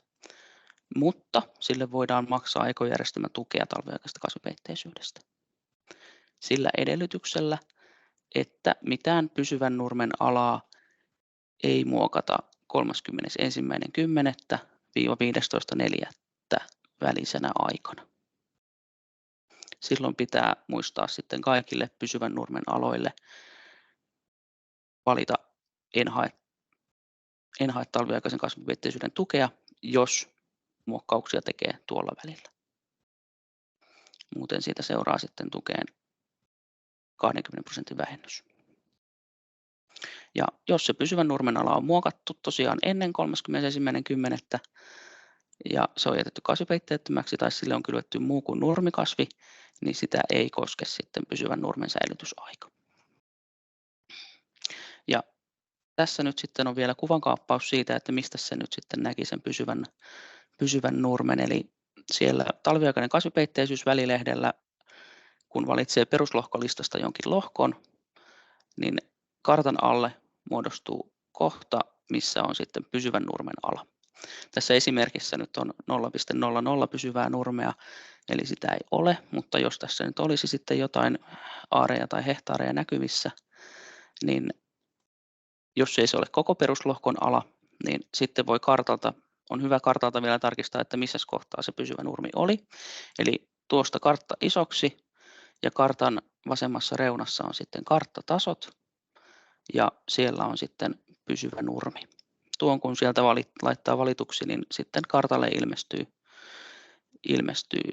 mutta sille voidaan maksaa ekojärjestelmätukea talviaikaisesta kasvipeitteisyydestä. Sillä edellytyksellä, että mitään pysyvän nurmen alaa ei muokata 31.10.–15.4. välisenä aikana. Silloin pitää muistaa sitten kaikille pysyvän nurmen aloille valita en hae talviaikaisen kasvipeitteisyyden tukea, jos muokkauksia tekee tuolla välillä. Muuten siitä seuraa sitten tukeen 20% vähennys. Ja jos se pysyvän nurmen ala on muokattu tosiaan ennen 31.10. ja se on jätetty kasvipeitteettömäksi tai sille on kylvetty muu kuin nurmikasvi, niin sitä ei koske sitten pysyvän nurmen säilytysaika. Ja tässä nyt sitten on vielä kuvankaappaus siitä, että mistä se nyt sitten näki sen pysyvän nurmen. Eli siellä talviaikainen kasvipeitteisyys välilehdellä, kun valitsee peruslohkolistasta jonkin lohkon, niin kartan alle muodostuu kohta, missä on sitten pysyvän nurmen ala. Tässä esimerkissä nyt on 0,00 pysyvää nurmea, eli sitä ei ole, mutta jos tässä nyt olisi sitten jotain aareja tai hehtaareja näkyvissä, niin jos ei se ole koko peruslohkon ala, niin sitten on hyvä kartalta vielä tarkistaa, että missä kohtaa se pysyvä nurmi oli. Eli tuosta kartta isoksi ja kartan vasemmassa reunassa on sitten karttatasot ja siellä on sitten pysyvä nurmi. Tuon kun sieltä laittaa valituksi, niin sitten kartalle ilmestyy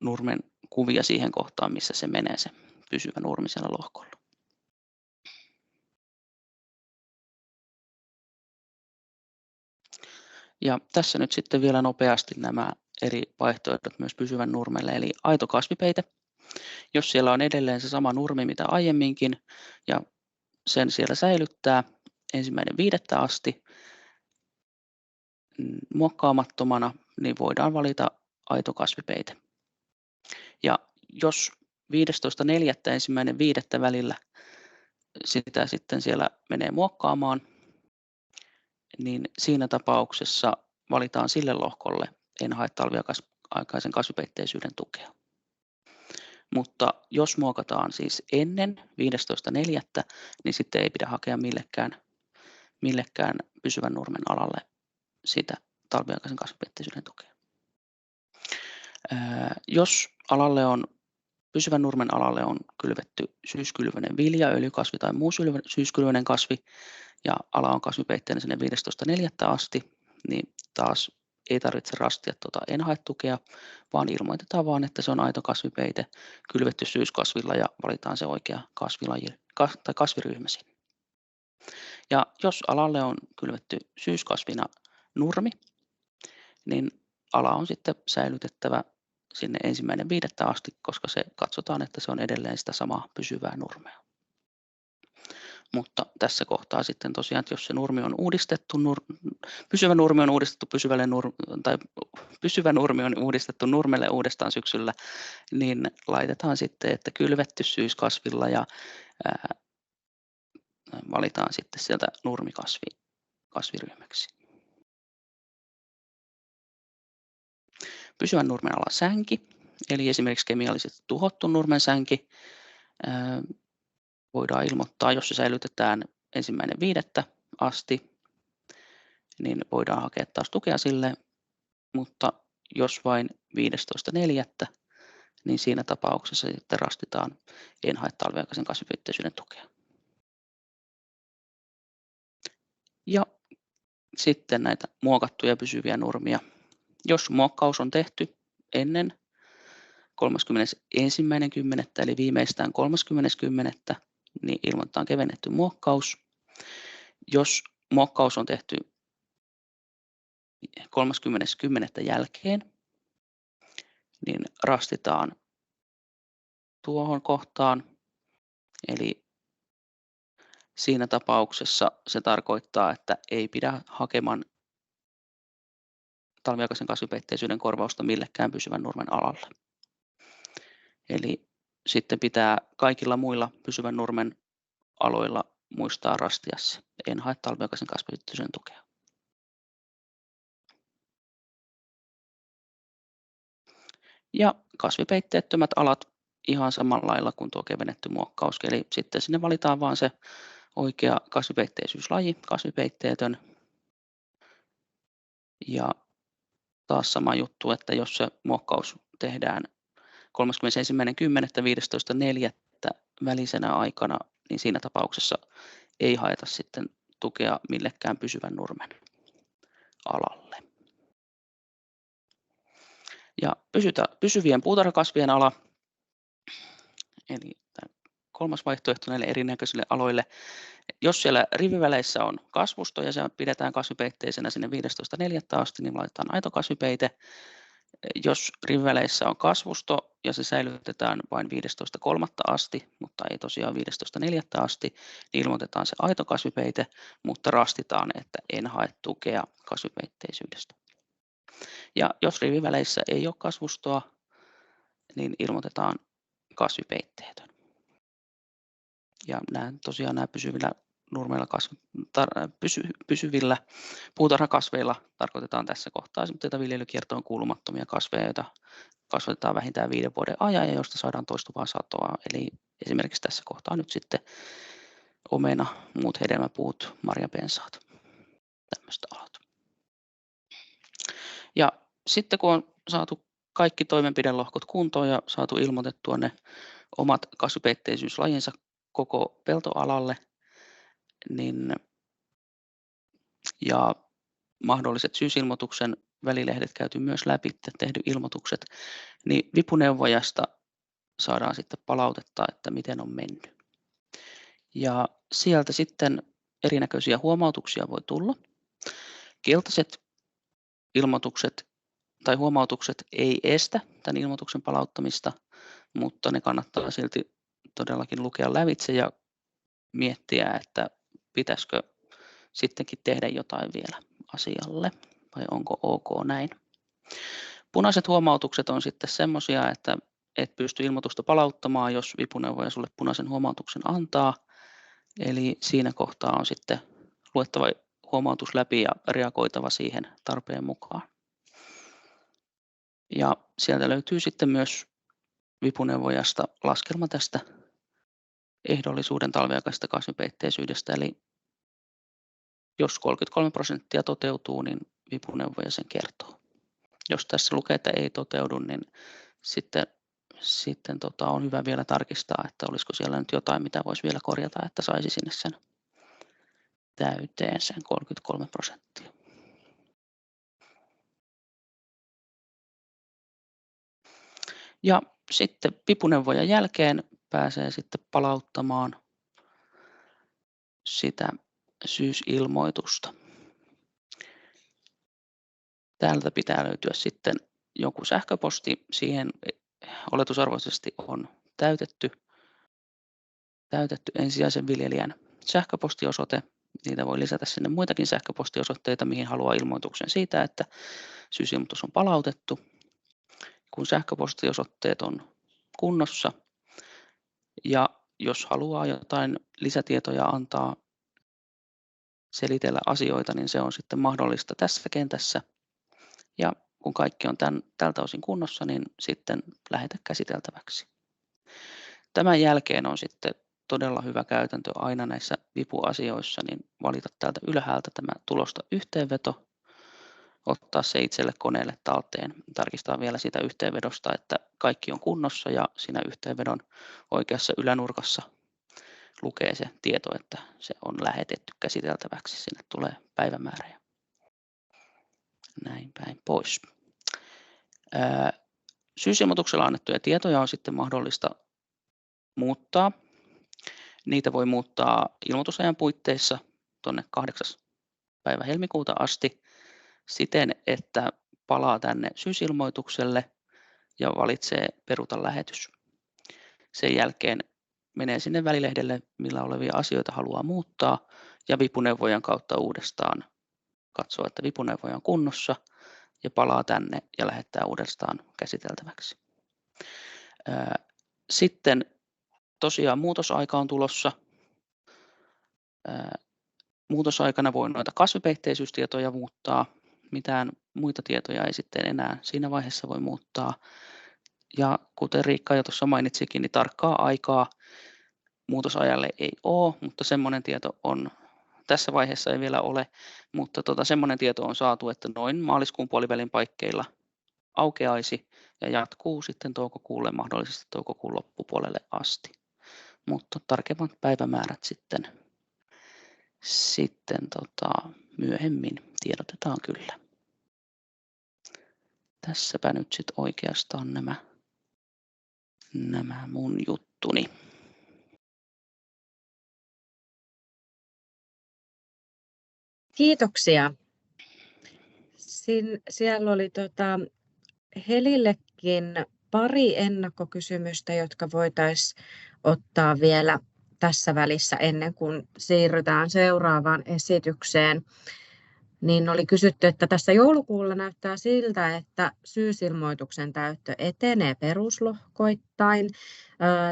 nurmen kuvia siihen kohtaan, missä se menee se pysyvä nurmi siellä lohkolla. Ja tässä nyt sitten vielä nopeasti nämä eri vaihtoehdot myös pysyvän nurmelle, eli aito kasvipeite. Jos siellä on edelleen se sama nurmi mitä aiemminkin ja sen siellä säilyttää 1.5. asti muokkaamattomana, niin voidaan valita aito kasvipeite. Ja jos 15.4. 1.5. välillä sitä sitten siellä menee muokkaamaan, niin siinä tapauksessa valitaan sille lohkolle en hae talviaikaisen kasvipeitteisyyden tukea. Mutta jos muokataan siis ennen 15.4., niin sitten ei pidä hakea millekään pysyvän nurmen alalle sitä talviaikaisen kasvipeitteisyyden tukea. Jos pysyvän nurmen alalle on kylvetty syyskylvöinen vilja, öljykasvi tai muu syyskylvöinen kasvi ja ala on kasvipeitteinen sinne 15.4. asti, niin taas ei tarvitse rastia en hae tukea, vaan ilmoitetaan vaan, että se on aito kasvipeite kylvetty syyskasvilla ja valitaan se oikea kasviryhmä sinne. Ja jos alalle on kylvetty syyskasvina nurmi, niin ala on sitten säilytettävä sinne 1.5. asti, koska se katsotaan, että se on edelleen sitä samaa pysyvää nurmea. Mutta tässä kohtaa sitten tosiaan, että jos se nurmi on uudistettu, pysyvä nurmi on uudistettu pysyvä nurmi on uudistettu nurmelle uudestaan syksyllä, niin laitetaan sitten, että kylvetty syyskasvilla ja valitaan sitten sieltä nurmikasviryhmäksi. Pysyvän nurmen ala sänki, eli esimerkiksi kemiallisesti tuhottu nurmen sänki, voidaan ilmoittaa, jos se säilytetään 1.5. asti, niin voidaan hakea taas tukea sille, mutta jos vain 15.4., niin siinä tapauksessa sitten rastitaan en hae talviaikaisen kasvipeitteisyyden tukea. Ja sitten näitä muokattuja pysyviä nurmia. Jos muokkaus on tehty ennen 31.10. eli viimeistään 30.10., niin ilmoitetaan kevennetty muokkaus. Jos muokkaus on tehty 30.10. jälkeen, niin rastitaan tuohon kohtaan. Eli siinä tapauksessa se tarkoittaa, että ei pidä hakemaan talviaikaisen kasvipeitteisyyden korvausta millekään pysyvän nurmen alalle. Eli sitten pitää kaikilla muilla pysyvän nurmen aloilla muistaa rastia se. En hae talviaikaisen kasvipeitteisyyden tukea. Ja kasvipeitteettömät alat ihan samalla lailla kuin tuo kevennetty muokkaus. Eli sitten sinne valitaan vaan se oikea kasvipeitteisyys-laji, kasvipeitteetön. Ja taas sama juttu, että jos se muokkaus tehdään 31.10.15.4. välisenä aikana, niin siinä tapauksessa ei haeta sitten tukea millekään pysyvän nurmen alalle. Ja pysyvien puutarhakasvien ala, eli kolmas vaihtoehto näille erinäköisille aloille. Jos siellä riviväleissä on kasvusto ja se pidetään kasvipeitteisenä sinne 15.4. asti, niin laitetaan aito kasvipeite. Jos riviväleissä on kasvusto ja se säilytetään vain 15.3. asti, mutta ei tosiaan 15.4. asti, niin ilmoitetaan se aito kasvipeite, mutta rastitaan, että en hae tukea kasvipeitteisyydestä. Ja jos riviväleissä ei ole kasvustoa, niin ilmoitetaan kasvipeitteetön. Ja nämä pysyvillä puutarhakasveilla tarkoitetaan tässä kohtaa esimerkiksi viljelykiertoon kuulumattomia kasveja, joita kasvatetaan vähintään 5 vuoden ajan ja joista saadaan toistuvaa satoa. Eli esimerkiksi tässä kohtaa nyt sitten omena, muut hedelmäpuut, marjapensaat, tämmöiset alat. Ja sitten kun on saatu kaikki toimenpidelohkot kuntoon ja saatu ilmoitettua ne omat kasvipeitteisyyslajinsa koko peltoalalle, niin, ja mahdolliset syysilmoituksen välilehdet käyty myös läpi, tehdy ilmoitukset, niin vipuneuvojasta saadaan sitten palautetta, että miten on mennyt. Ja sieltä sitten erinäköisiä huomautuksia voi tulla. Keltaiset ilmoitukset tai huomautukset ei estä tämän ilmoituksen palauttamista, mutta ne kannattaa silti todellakin lukea lävitse ja miettiä, että pitäisikö sittenkin tehdä jotain vielä asialle vai onko ok näin. Punaiset huomautukset on sitten semmoisia, että et pysty ilmoitusta palauttamaan, jos vipuneuvoja sulle punaisen huomautuksen antaa. Eli siinä kohtaa on sitten luettava huomautus läpi ja reagoitava siihen tarpeen mukaan. Ja sieltä löytyy sitten myös vipuneuvojasta laskelma tästä ehdollisuuden talviaikaisesta kasvipeitteisyydestä. Eli jos 33% toteutuu, niin vipuneuvoja sen kertoo. Jos tässä lukee, että ei toteudu, niin sitten on hyvä vielä tarkistaa, että olisiko siellä nyt jotain, mitä voisi vielä korjata, että saisi sinne sen täyteen sen 33%. Ja sitten vipuneuvojan jälkeen pääsee sitten palauttamaan sitä syysilmoitusta. Täältä pitää löytyä sitten joku sähköposti. Siihen oletusarvoisesti on täytetty ensisijaisen viljelijän sähköpostiosoite. Niitä voi lisätä sinne muitakin sähköpostiosoitteita, mihin haluaa ilmoituksen siitä, että syysilmoitus on palautettu. Kun sähköpostiosoitteet on kunnossa ja jos haluaa jotain lisätietoja antaa, selitellä asioita, niin se on sitten mahdollista tässä kentässä. Ja kun kaikki on tältä osin kunnossa, niin sitten lähetä käsiteltäväksi. Tämän jälkeen on sitten todella hyvä käytäntö aina näissä vipuasioissa, niin valita täältä ylhäältä tämä tulosta yhteenveto, ottaa se itselle koneelle talteen, tarkistaa vielä sitä yhteenvedosta, että kaikki on kunnossa ja siinä yhteenvedon oikeassa ylänurkassa lukee se tieto, että se on lähetetty käsiteltäväksi, sinne tulee päivämäärä ja näin päin pois. Syysilmoituksella annettuja tietoja on sitten mahdollista muuttaa. Niitä voi muuttaa ilmoitusajan puitteissa tuonne 8. päivä helmikuuta asti siten, että palaa tänne syysilmoitukselle ja valitsee peruuta lähetys. Sen jälkeen menee sinne välilehdelle, millä olevia asioita haluaa muuttaa ja vipuneuvojan kautta uudestaan katsoo, että vipuneuvoja on kunnossa ja palaa tänne ja lähettää uudestaan käsiteltäväksi. Sitten tosiaan muutosaika on tulossa. Muutosaikana voi noita kasvipeitteisyystietoja muuttaa. Mitään muita tietoja ei sitten enää siinä vaiheessa voi muuttaa. Ja kuten Riikka jo tuossa mainitsikin, niin tarkkaa aikaa muutosajalle ei ole, mutta semmoinen tieto on, tässä vaiheessa ei vielä ole, mutta semmoinen tieto on saatu, että noin maaliskuun puolivälin paikkeilla aukeaisi ja jatkuu sitten toukokuulle, mahdollisesti toukokuun loppupuolelle asti. Mutta tarkemmat päivämäärät sitten myöhemmin tiedotetaan kyllä. Tässäpä nyt sitten oikeastaan nämä mun juttuni. Kiitoksia. Siellä oli Helillekin pari ennakkokysymystä, jotka voitaisiin ottaa vielä tässä välissä ennen kuin siirrytään seuraavaan esitykseen. Niin oli kysytty, että tässä joulukuulla näyttää siltä, että syysilmoituksen täyttö etenee peruslohkoittain.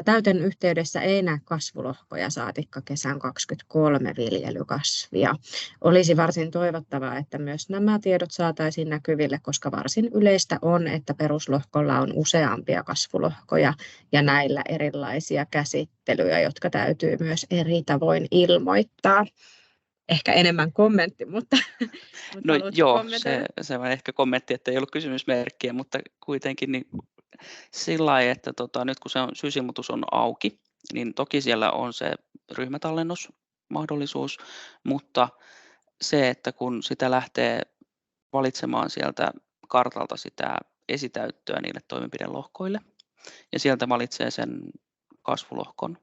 Täytön yhteydessä ei näe kasvulohkoja saatikka kesän 2023 viljelykasvia. Olisi varsin toivottavaa, että myös nämä tiedot saataisiin näkyville, koska varsin yleistä on, että peruslohkolla on useampia kasvulohkoja ja näillä erilaisia käsittelyjä, jotka täytyy myös eri tavoin ilmoittaa. ehkä enemmän kommentti, mutta No haluatko joo, kommentoida? se on ehkä kommentti, että ei ollut kysymysmerkkiä, mutta kuitenkin niin sillä lailla, että nyt kun se syysilmoitus on auki, niin toki siellä on se ryhmätallennusmahdollisuus, mutta se, että kun sitä lähtee valitsemaan sieltä kartalta sitä esitäyttöä niille toimenpidelohkoille, ja sieltä valitsee sen kasvulohkon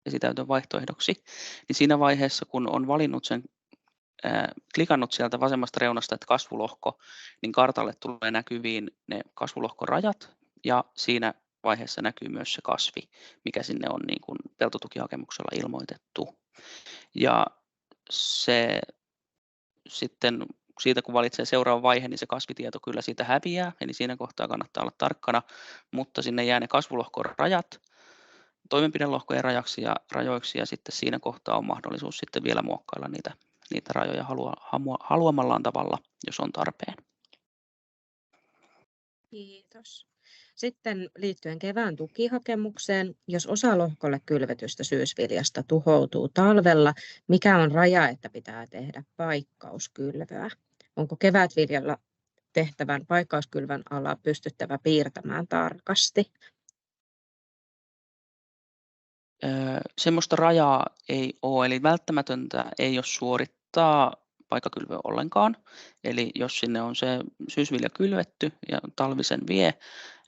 esitäytön vaihtoehdoksi, niin siinä vaiheessa, kun on valinnut sen, klikannut sieltä vasemmasta reunasta, että kasvulohko, niin kartalle tulee näkyviin ne kasvulohkon rajat, ja siinä vaiheessa näkyy myös se kasvi, mikä sinne on niin kuin peltotukihakemuksella ilmoitettu. Ja se sitten siitä, kun valitsee seuraavan vaiheen, niin se kasvitieto kyllä siitä häviää, eli siinä kohtaa kannattaa olla tarkkana, mutta sinne jää ne kasvulohkon rajat, toimenpidelohkojen rajoiksi, ja sitten siinä kohtaa on mahdollisuus sitten vielä muokkailla niitä rajoja haluamallaan tavalla, jos on tarpeen. Kiitos. Sitten liittyen kevään tukihakemukseen, jos osa lohkolle kylvetystä syysviljasta tuhoutuu talvella, mikä on raja, että pitää tehdä paikkauskylvöä? Onko kevätviljalla tehtävän paikkauskylvön ala pystyttävä piirtämään tarkasti? Semmoista rajaa ei ole, eli välttämätöntä ei ole suorittaa paikkakylvöä ollenkaan. Eli jos sinne on se syysvilja kylvetty ja talvi sen vie,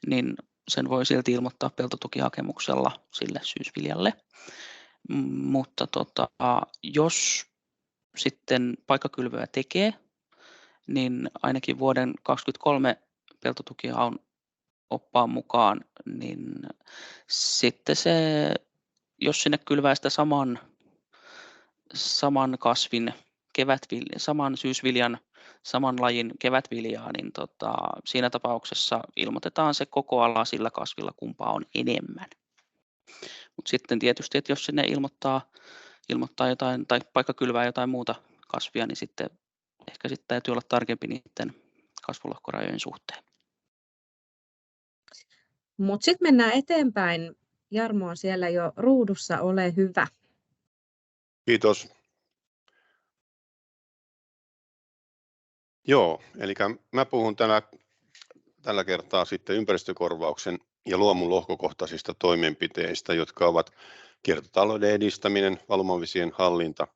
niin sen voi silti ilmoittaa peltotukihakemuksella sille syysviljalle. Mutta jos sitten paikkakylvöä tekee, niin ainakin vuoden 2023 peltotukihaun oppaan mukaan, niin sitten se, jos sinne kylvää sitä saman kasvin saman syysviljan, saman lajin kevätviljaa, niin siinä tapauksessa ilmoitetaan se koko ala sillä kasvilla, kumpaa on enemmän. Mutta sitten tietysti, että jos sinne ilmoittaa jotain tai paikkakylvää jotain muuta kasvia, niin sitten ehkä sitten täytyy olla tarkempi niiden kasvulohkorajojen suhteen. Mutta sitten mennään eteenpäin. Jarmo on siellä jo ruudussa, ole hyvä. Kiitos. Joo, eli mä puhun tällä kertaa sitten ympäristökorvauksen ja luomun lohkokohtaisista toimenpiteistä, jotka ovat kiertotalouden edistäminen, valumavesien hallinta,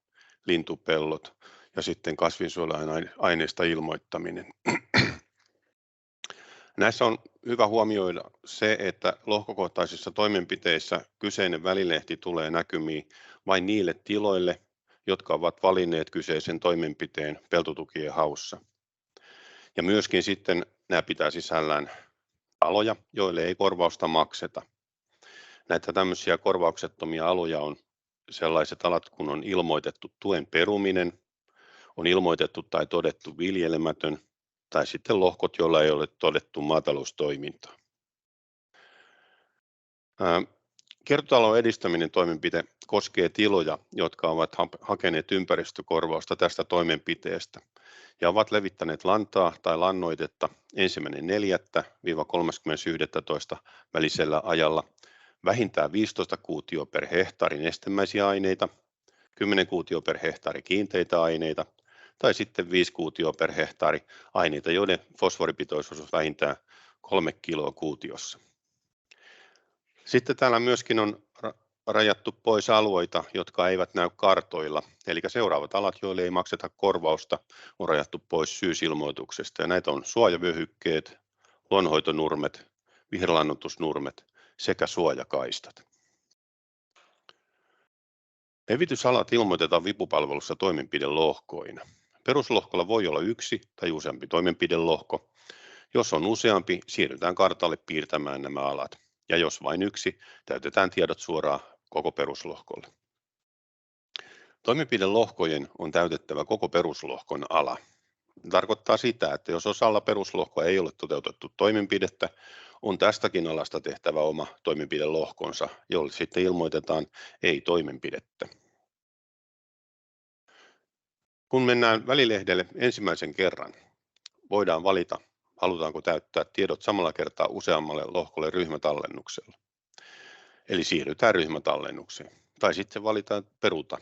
lintupellot ja sitten kasvinsuojeluaineista ilmoittaminen. Näissä on hyvä huomioida se, että lohkokohtaisissa toimenpiteissä kyseinen välilehti tulee näkymiin vain niille tiloille, jotka ovat valinneet kyseisen toimenpiteen peltotukien haussa. Ja myöskin sitten nämä pitää sisällään aloja, joille ei korvausta makseta. Näitä tämmöisiä korvauksettomia aloja on sellaiset alat, kun on ilmoitettu tuen peruminen, on ilmoitettu tai todettu viljelemätön, tai sitten lohkot, joilla ei ole todettu maataloustoimintaa. Kiertotalouden edistäminen toimenpite koskee tiloja, jotka ovat hakeneet ympäristökorvausta tästä toimenpiteestä ja ovat levittäneet lantaa tai lannoitetta 1.4.–30.11. välisellä ajalla vähintään 15 kuutio per hehtaari nestemäisiä aineita, 10 kuutio per hehtaari kiinteitä aineita tai sitten 5 kuutio per hehtaari aineita, joiden fosforipitoisuus on vähintään 3 kiloa kuutiossa. Sitten täällä myöskin on rajattu pois alueita, jotka eivät näy kartoilla, eli seuraavat alat, joille ei makseta korvausta, on rajattu pois syysilmoituksesta, ja näitä on suojavyöhykkeet, luonnonhoitonurmet, viherlannoitusnurmet sekä suojakaistat. Levitysalat ilmoitetaan vipupalvelussa toimenpidelohkoina. Peruslohkolla voi olla yksi tai useampi toimenpidelohko. Jos on useampi, siirrytään kartalle piirtämään nämä alat. Ja jos vain yksi, täytetään tiedot suoraan koko peruslohkolle. Toimenpidelohkojen on täytettävä koko peruslohkon ala. Tarkoittaa sitä, että jos osalla peruslohkoa ei ole toteutettu toimenpidettä, on tästäkin alasta tehtävä oma toimenpidelohkonsa, jolle sitten ilmoitetaan ei-toimenpidettä. Kun mennään välilehdelle ensimmäisen kerran, voidaan valita, halutaanko täyttää tiedot samalla kertaa useammalle lohkolle ryhmätallennuksella. Eli siirrytään ryhmätallennukseen. Tai sitten valitaan peruta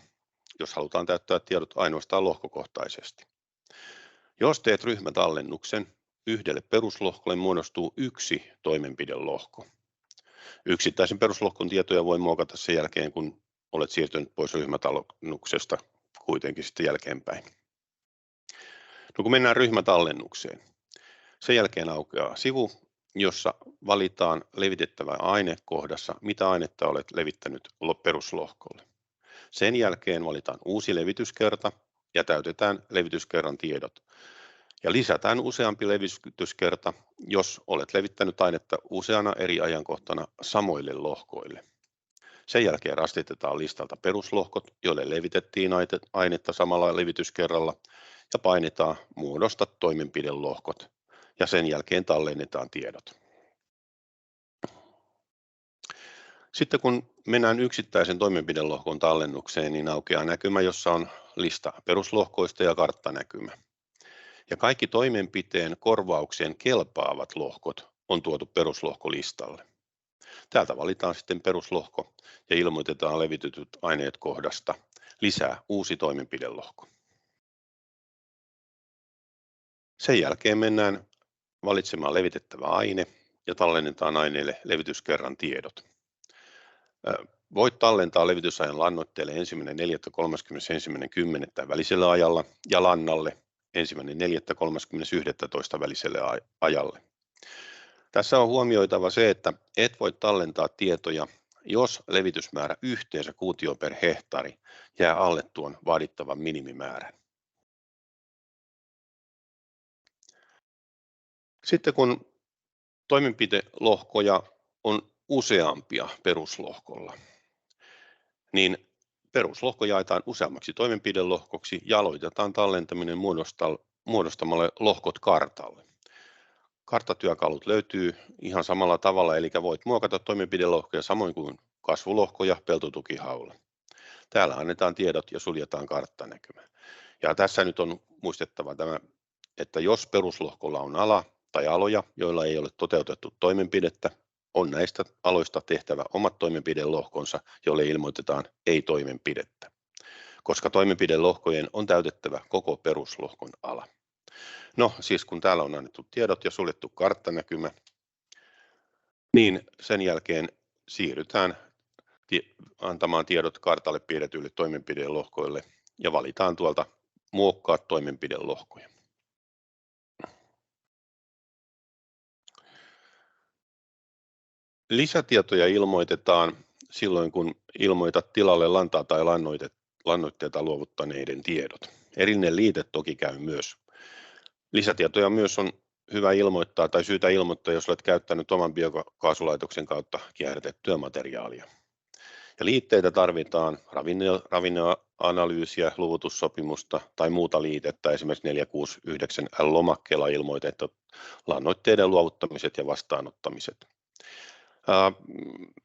jos halutaan täyttää tiedot ainoastaan lohkokohtaisesti. Jos teet ryhmätallennuksen, yhdelle peruslohkolle muodostuu yksi toimenpidelohko. Yksittäisen peruslohkon tietoja voi muokata sen jälkeen, kun olet siirtynyt pois ryhmätallennuksesta kuitenkin sitten jälkeenpäin. No, kun mennään ryhmätallennukseen, sen jälkeen aukeaa sivu, jossa valitaan levitettävä aine kohdassa, mitä ainetta olet levittänyt peruslohkolle. Sen jälkeen valitaan uusi levityskerta ja täytetään levityskerran tiedot. Ja lisätään useampi levityskerta, jos olet levittänyt ainetta useana eri ajankohtana samoille lohkoille. Sen jälkeen rastitetaan listalta peruslohkot, joille levitettiin ainetta samalla levityskerralla, ja painetaan muodosta toimenpidelohkot, ja sen jälkeen tallennetaan tiedot. Sitten kun mennään yksittäisen toimenpidelohkon tallennukseen, niin aukeaa näkymä, jossa on lista peruslohkoista ja karttanäkymä. Ja kaikki toimenpiteen korvaukseen kelpaavat lohkot on tuotu peruslohkolistalle. Täältä valitaan sitten peruslohko ja ilmoitetaan levitetyt aineet kohdasta. Lisää uusi toimenpidelohko. Sen jälkeen mennään valitsemaan levitettävä aine ja tallennetaan aineelle levityskerran tiedot. Voit tallentaa levitysajan lannoitteelle 1.4.31.10. välisellä ajalla ja lannalle 1.4.30.11. väliselle ajalle. Tässä on huomioitava se, että et voi tallentaa tietoja, jos levitysmäärä yhteensä kuutio per hehtaari jää alle tuon vaadittavan minimimäärän. Sitten kun toimenpidelohkoja on useampia peruslohkolla, niin peruslohko jaetaan useammaksi toimenpidelohkoksi ja aloitetaan tallentaminen muodostamalla lohkot kartalle. Karttatyökalut löytyy ihan samalla tavalla, eli voit muokata toimenpidelohkoja samoin kuin kasvulohkoja peltotukihaulla. Täällä annetaan tiedot ja suljetaan karttanäkymä. Ja tässä nyt on muistettava tämä, että jos peruslohkolla on ala tai aloja, joilla ei ole toteutettu toimenpidettä, on näistä aloista tehtävä omat toimenpidelohkonsa, joille ilmoitetaan ei-toimenpidettä, koska toimenpidelohkojen on täytettävä koko peruslohkon ala. No siis kun täällä on annettu tiedot ja suljettu karttanäkymä, niin sen jälkeen siirrytään antamaan tiedot kartalle piirretyille toimenpidelohkoille ja valitaan tuolta muokkaa toimenpidelohkoja. Lisätietoja ilmoitetaan silloin, kun ilmoitat tilalle lantaa tai lannoitteita luovuttaneiden tiedot. Erillinen liite toki käy myös. Lisätietoja myös on hyvä ilmoittaa tai syytä ilmoittaa, jos olet käyttänyt oman biokaasulaitoksen kautta kierrätettyä materiaalia. Ja liitteitä tarvitaan ravinneanalyysiä, luovutussopimusta tai muuta liitettä, esimerkiksi 469L-lomakkeella ilmoitetut lannoitteiden luovuttamiset ja vastaanottamiset.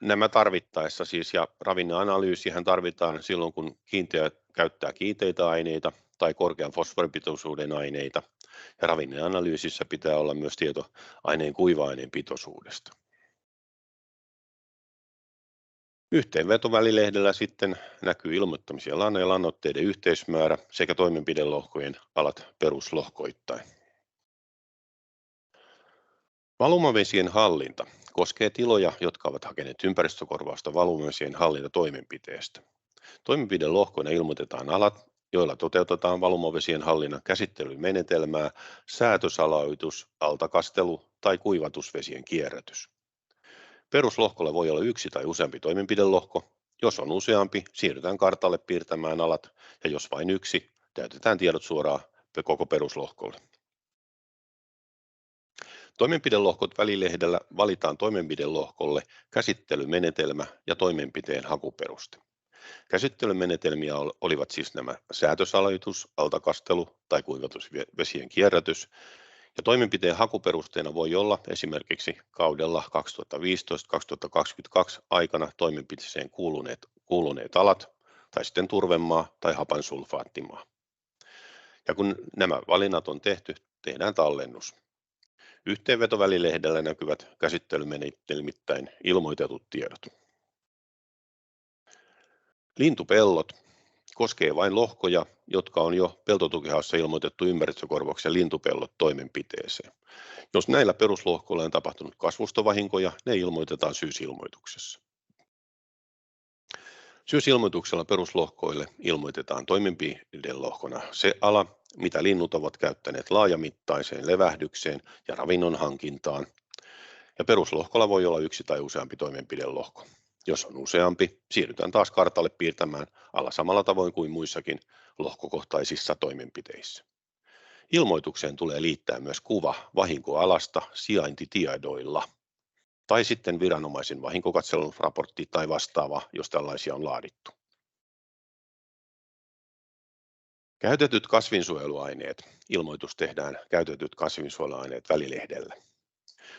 Nämä tarvittaessa siis, ja ravinneanalyysihän tarvitaan silloin, kun kiinteä käyttää kiinteitä aineita tai korkean fosforipitoisuuden aineita, ja ravinneanalyysissä pitää olla myös tieto aineen kuiva-aineen pitoisuudesta. Yhteenvetovälilehdellä sitten näkyy ilmoittamisia ja lannoitteiden yhteismäärä sekä toimenpidelohkojen alat peruslohkoittain. Valumavesien hallinta koskee tiloja, jotka ovat hakeneet ympäristökorvausta valumavesien hallintatoimenpiteestä. Toimenpidelohkoina ilmoitetaan alat, joilla toteutetaan valumavesien hallinnan käsittelymenetelmää, säätösalautus, altakastelu tai kuivatusvesien kierrätys. Peruslohkolla voi olla yksi tai useampi toimenpidelohko. Jos on useampi, siirrytään kartalle piirtämään alat, ja jos vain yksi, täytetään tiedot suoraan koko peruslohkolle. Toimenpidelohkot välilehdellä valitaan toimenpidelohkolle käsittelymenetelmä ja toimenpiteen hakuperuste. Käsittelymenetelmiä olivat siis nämä säätösalautus, altakastelu tai kuivatusvesien kierrätys, ja toimenpiteen hakuperusteena voi olla esimerkiksi kaudella 2015-2022 aikana toimenpiteeseen kuuluneet alat, tai sitten turvemaa tai hapansulfaattimaa. Ja kun nämä valinnat on tehty, tehdään tallennus. Yhteenvetovälilehdellä näkyvät käsittelymenetelmittäin ilmoitetut tiedot. Lintupellot koskee vain lohkoja, jotka on jo peltotukihaussa ilmoitettu ympäristökorvauksen lintupellot toimenpiteeseen. Jos näillä peruslohkoilla on tapahtunut kasvustovahinkoja, ne ilmoitetaan syysilmoituksessa. Syysilmoituksella peruslohkoille ilmoitetaan toimenpidelohkona se ala, mitä linnut ovat käyttäneet laajamittaiseen levähdykseen ja ravinnon hankintaan. Ja peruslohkolla voi olla yksi tai useampi toimenpidelohko. Jos on useampi, siirrytään taas kartalle piirtämään ala samalla tavoin kuin muissakin lohkokohtaisissa toimenpiteissä. Ilmoitukseen tulee liittää myös kuva vahinkoalasta sijaintitiedoilla tai sitten viranomaisen vahinkokatselun raportti tai vastaava, jos tällaisia on laadittu. Käytetyt kasvinsuojeluaineet. Ilmoitus tehdään käytetyt kasvinsuojeluaineet välilehdellä.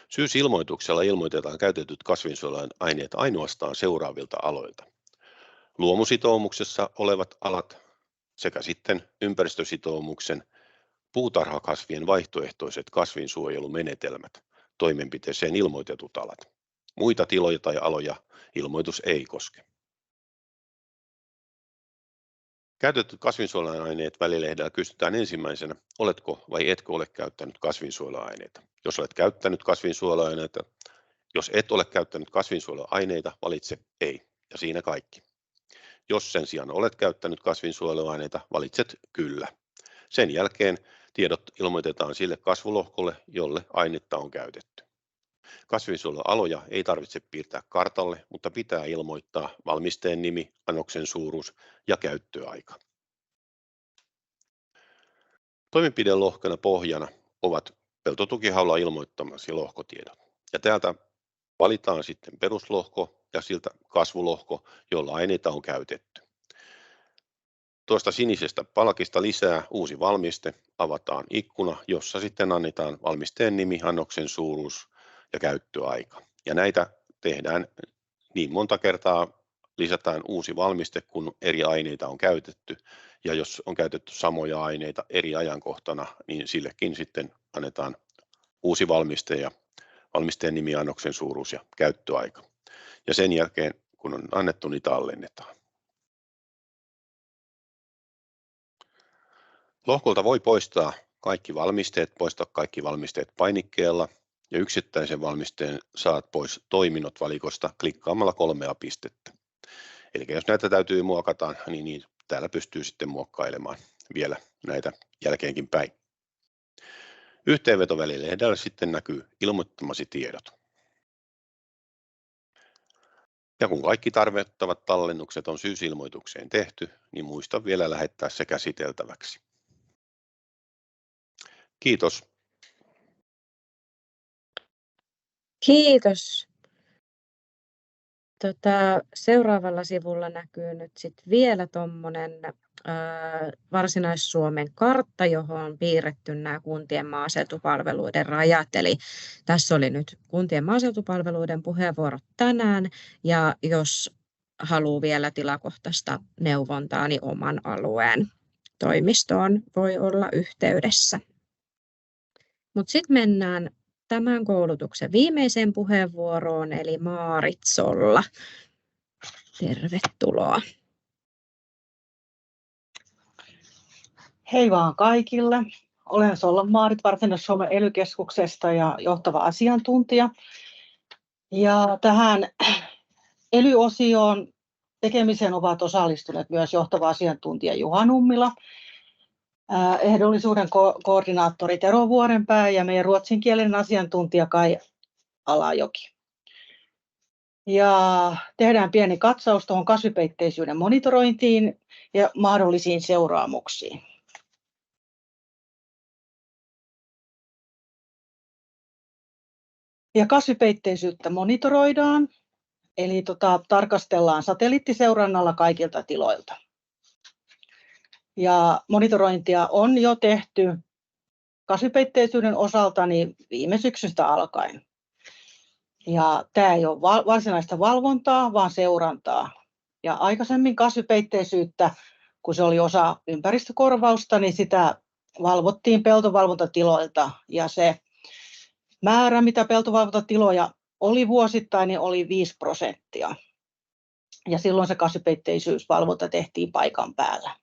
Syysilmoituksella ilmoitetaan käytetyt kasvinsuojeluaineet ainoastaan seuraavilta aloilta. Luomusitoumuksessa olevat alat sekä sitten ympäristösitoumuksen puutarhakasvien vaihtoehtoiset kasvinsuojelumenetelmät, toimenpiteeseen ilmoitetut alat. Muita tiloja tai aloja ilmoitus ei koske. Käytetyt kasvinsuojeluaineet välilehdellä kysytään ensimmäisenä, oletko vai etkö ole käyttänyt kasvinsuojeluaineita. Jos olet käyttänyt kasvinsuojeluaineita, jos et ole käyttänyt kasvinsuojeluaineita, valitse ei, ja siinä kaikki. Jos sen sijaan olet käyttänyt kasvinsuojeluaineita, valitset kyllä. Sen jälkeen tiedot ilmoitetaan sille kasvulohkolle, jolle ainetta on käytetty. Kasvinsuojelualoja ei tarvitse piirtää kartalle, mutta pitää ilmoittaa valmisteen nimi, annoksen suuruus ja käyttöaika. Toimenpidelohkona pohjana ovat peltotukihaula ilmoittamasi lohkotiedot. Ja täältä valitaan sitten peruslohko ja siltä kasvulohko, jolla aineita on käytetty. Tuosta sinisestä palkista lisää uusi valmiste, avataan ikkuna, jossa sitten annetaan valmisteen nimi, annoksen suuruus ja käyttöaika. Ja näitä tehdään niin monta kertaa, lisätään uusi valmiste, kun eri aineita on käytetty. Ja jos on käytetty samoja aineita eri ajankohtana, niin sillekin sitten annetaan uusi valmiste ja valmisteen nimi, annoksen suuruus ja käyttöaika. Ja sen jälkeen, kun on annettu, niin tallennetaan. Lohkolta voi poistaa kaikki valmisteet painikkeella ja yksittäisen valmisteen saat pois toiminnot valikosta klikkaamalla 3 pistettä. Eli jos näitä täytyy muokata, niin täällä pystyy sitten muokkailemaan vielä näitä jälkeenkin päin. Yhteenvetovälilehdellä sitten näkyy ilmoittamasi tiedot. Ja kun kaikki tarvittavat tallennukset on syysilmoitukseen tehty, niin muista vielä lähettää se käsiteltäväksi. Kiitos. Kiitos. Seuraavalla sivulla näkyy nyt vielä tuommoinen Varsinais-Suomen kartta, johon on piirretty nämä kuntien maaseutupalveluiden rajat. Eli tässä oli nyt kuntien maaseutupalveluiden puheenvuorot tänään, ja jos haluaa vielä tilakohtaista neuvontaa, niin oman alueen toimistoon voi olla yhteydessä. Mutta sitten mennään tämän koulutuksen viimeiseen puheenvuoroon, eli Maarit Solla. Tervetuloa. Hei vaan kaikille. Olen Sollan Maarit Varsinais-Suomen ELY-keskuksesta ja johtava asiantuntija. Ja tähän ELY-osioon tekemiseen ovat osallistuneet myös johtava asiantuntija Juha Nummila, ehdollisuuden koordinaattori Tero Vuorenpää ja meidän ruotsinkielinen asiantuntija Kai Alajoki. Ja tehdään pieni katsaus tuohon kasvipeitteisyyden monitorointiin ja mahdollisiin seuraamuksiin. Ja kasvipeitteisyyttä monitoroidaan, eli tarkastellaan satelliittiseurannalla kaikilta tiloilta. Ja monitorointia on jo tehty kasvipeitteisyyden osalta niin viime syksystä alkaen. Ja tämä ei ole varsinaista valvontaa, vaan seurantaa. Ja aikaisemmin kasvipeitteisyyttä, kun se oli osa ympäristökorvausta, niin sitä valvottiin peltovalvontatiloilta. Ja se määrä, mitä peltovalvontatiloja oli vuosittain, niin oli 5%. ja silloin se kasvipeitteisyysvalvonta tehtiin paikan päällä.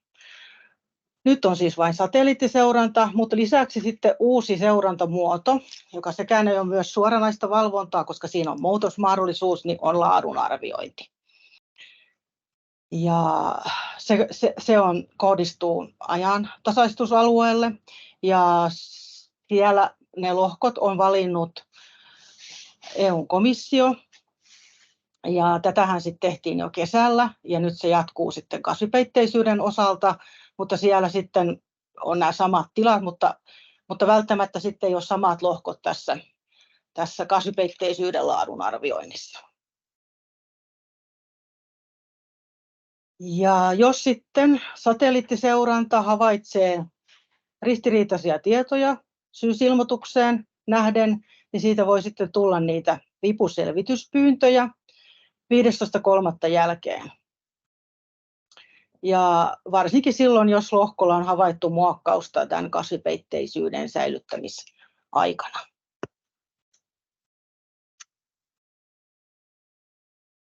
Nyt on siis vain satelliittiseuranta, mutta lisäksi sitten uusi seurantamuoto, joka sekään ei ole myös suoranaista valvontaa, koska siinä on muutosmahdollisuus, niin on laadunarviointi. Ja se kohdistuu ajantasaistusalueelle ja siellä ne lohkot on valinnut EU-komissio. Ja tätähän sitten tehtiin jo kesällä ja nyt se jatkuu sitten kasvipeitteisyyden osalta, mutta siellä sitten on nämä samat tilat, mutta välttämättä sitten ei ole samat lohkot tässä kasvipeitteisyyden laadun arvioinnissa. Ja jos sitten satelliittiseuranta havaitsee ristiriitaisia tietoja syysilmoitukseen nähden, niin siitä voi sitten tulla niitä vipuselvityspyyntöjä 15.3. jälkeen. Ja varsinkin silloin, jos lohkolla on havaittu muokkausta tämän kasvipeitteisyyden säilyttämisaikana.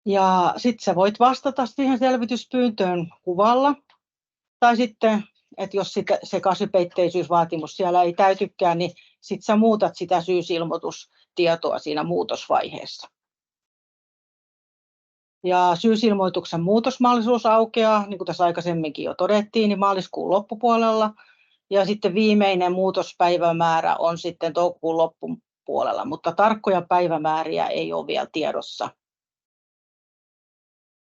Ja sitten sä voit vastata siihen selvityspyyntöön kuvalla. Tai sitten, että jos se kasvipeitteisyyysvaatimus siellä ei täytykään, niin sitten sä muutat sitä syysilmoitustietoa siinä muutosvaiheessa. Ja syysilmoituksen muutosmahdollisuus aukeaa, niin kuin tässä aikaisemminkin jo todettiin, niin maaliskuun loppupuolella. Ja sitten viimeinen muutospäivämäärä on sitten toukokuun loppupuolella, mutta tarkkoja päivämääriä ei ole vielä tiedossa.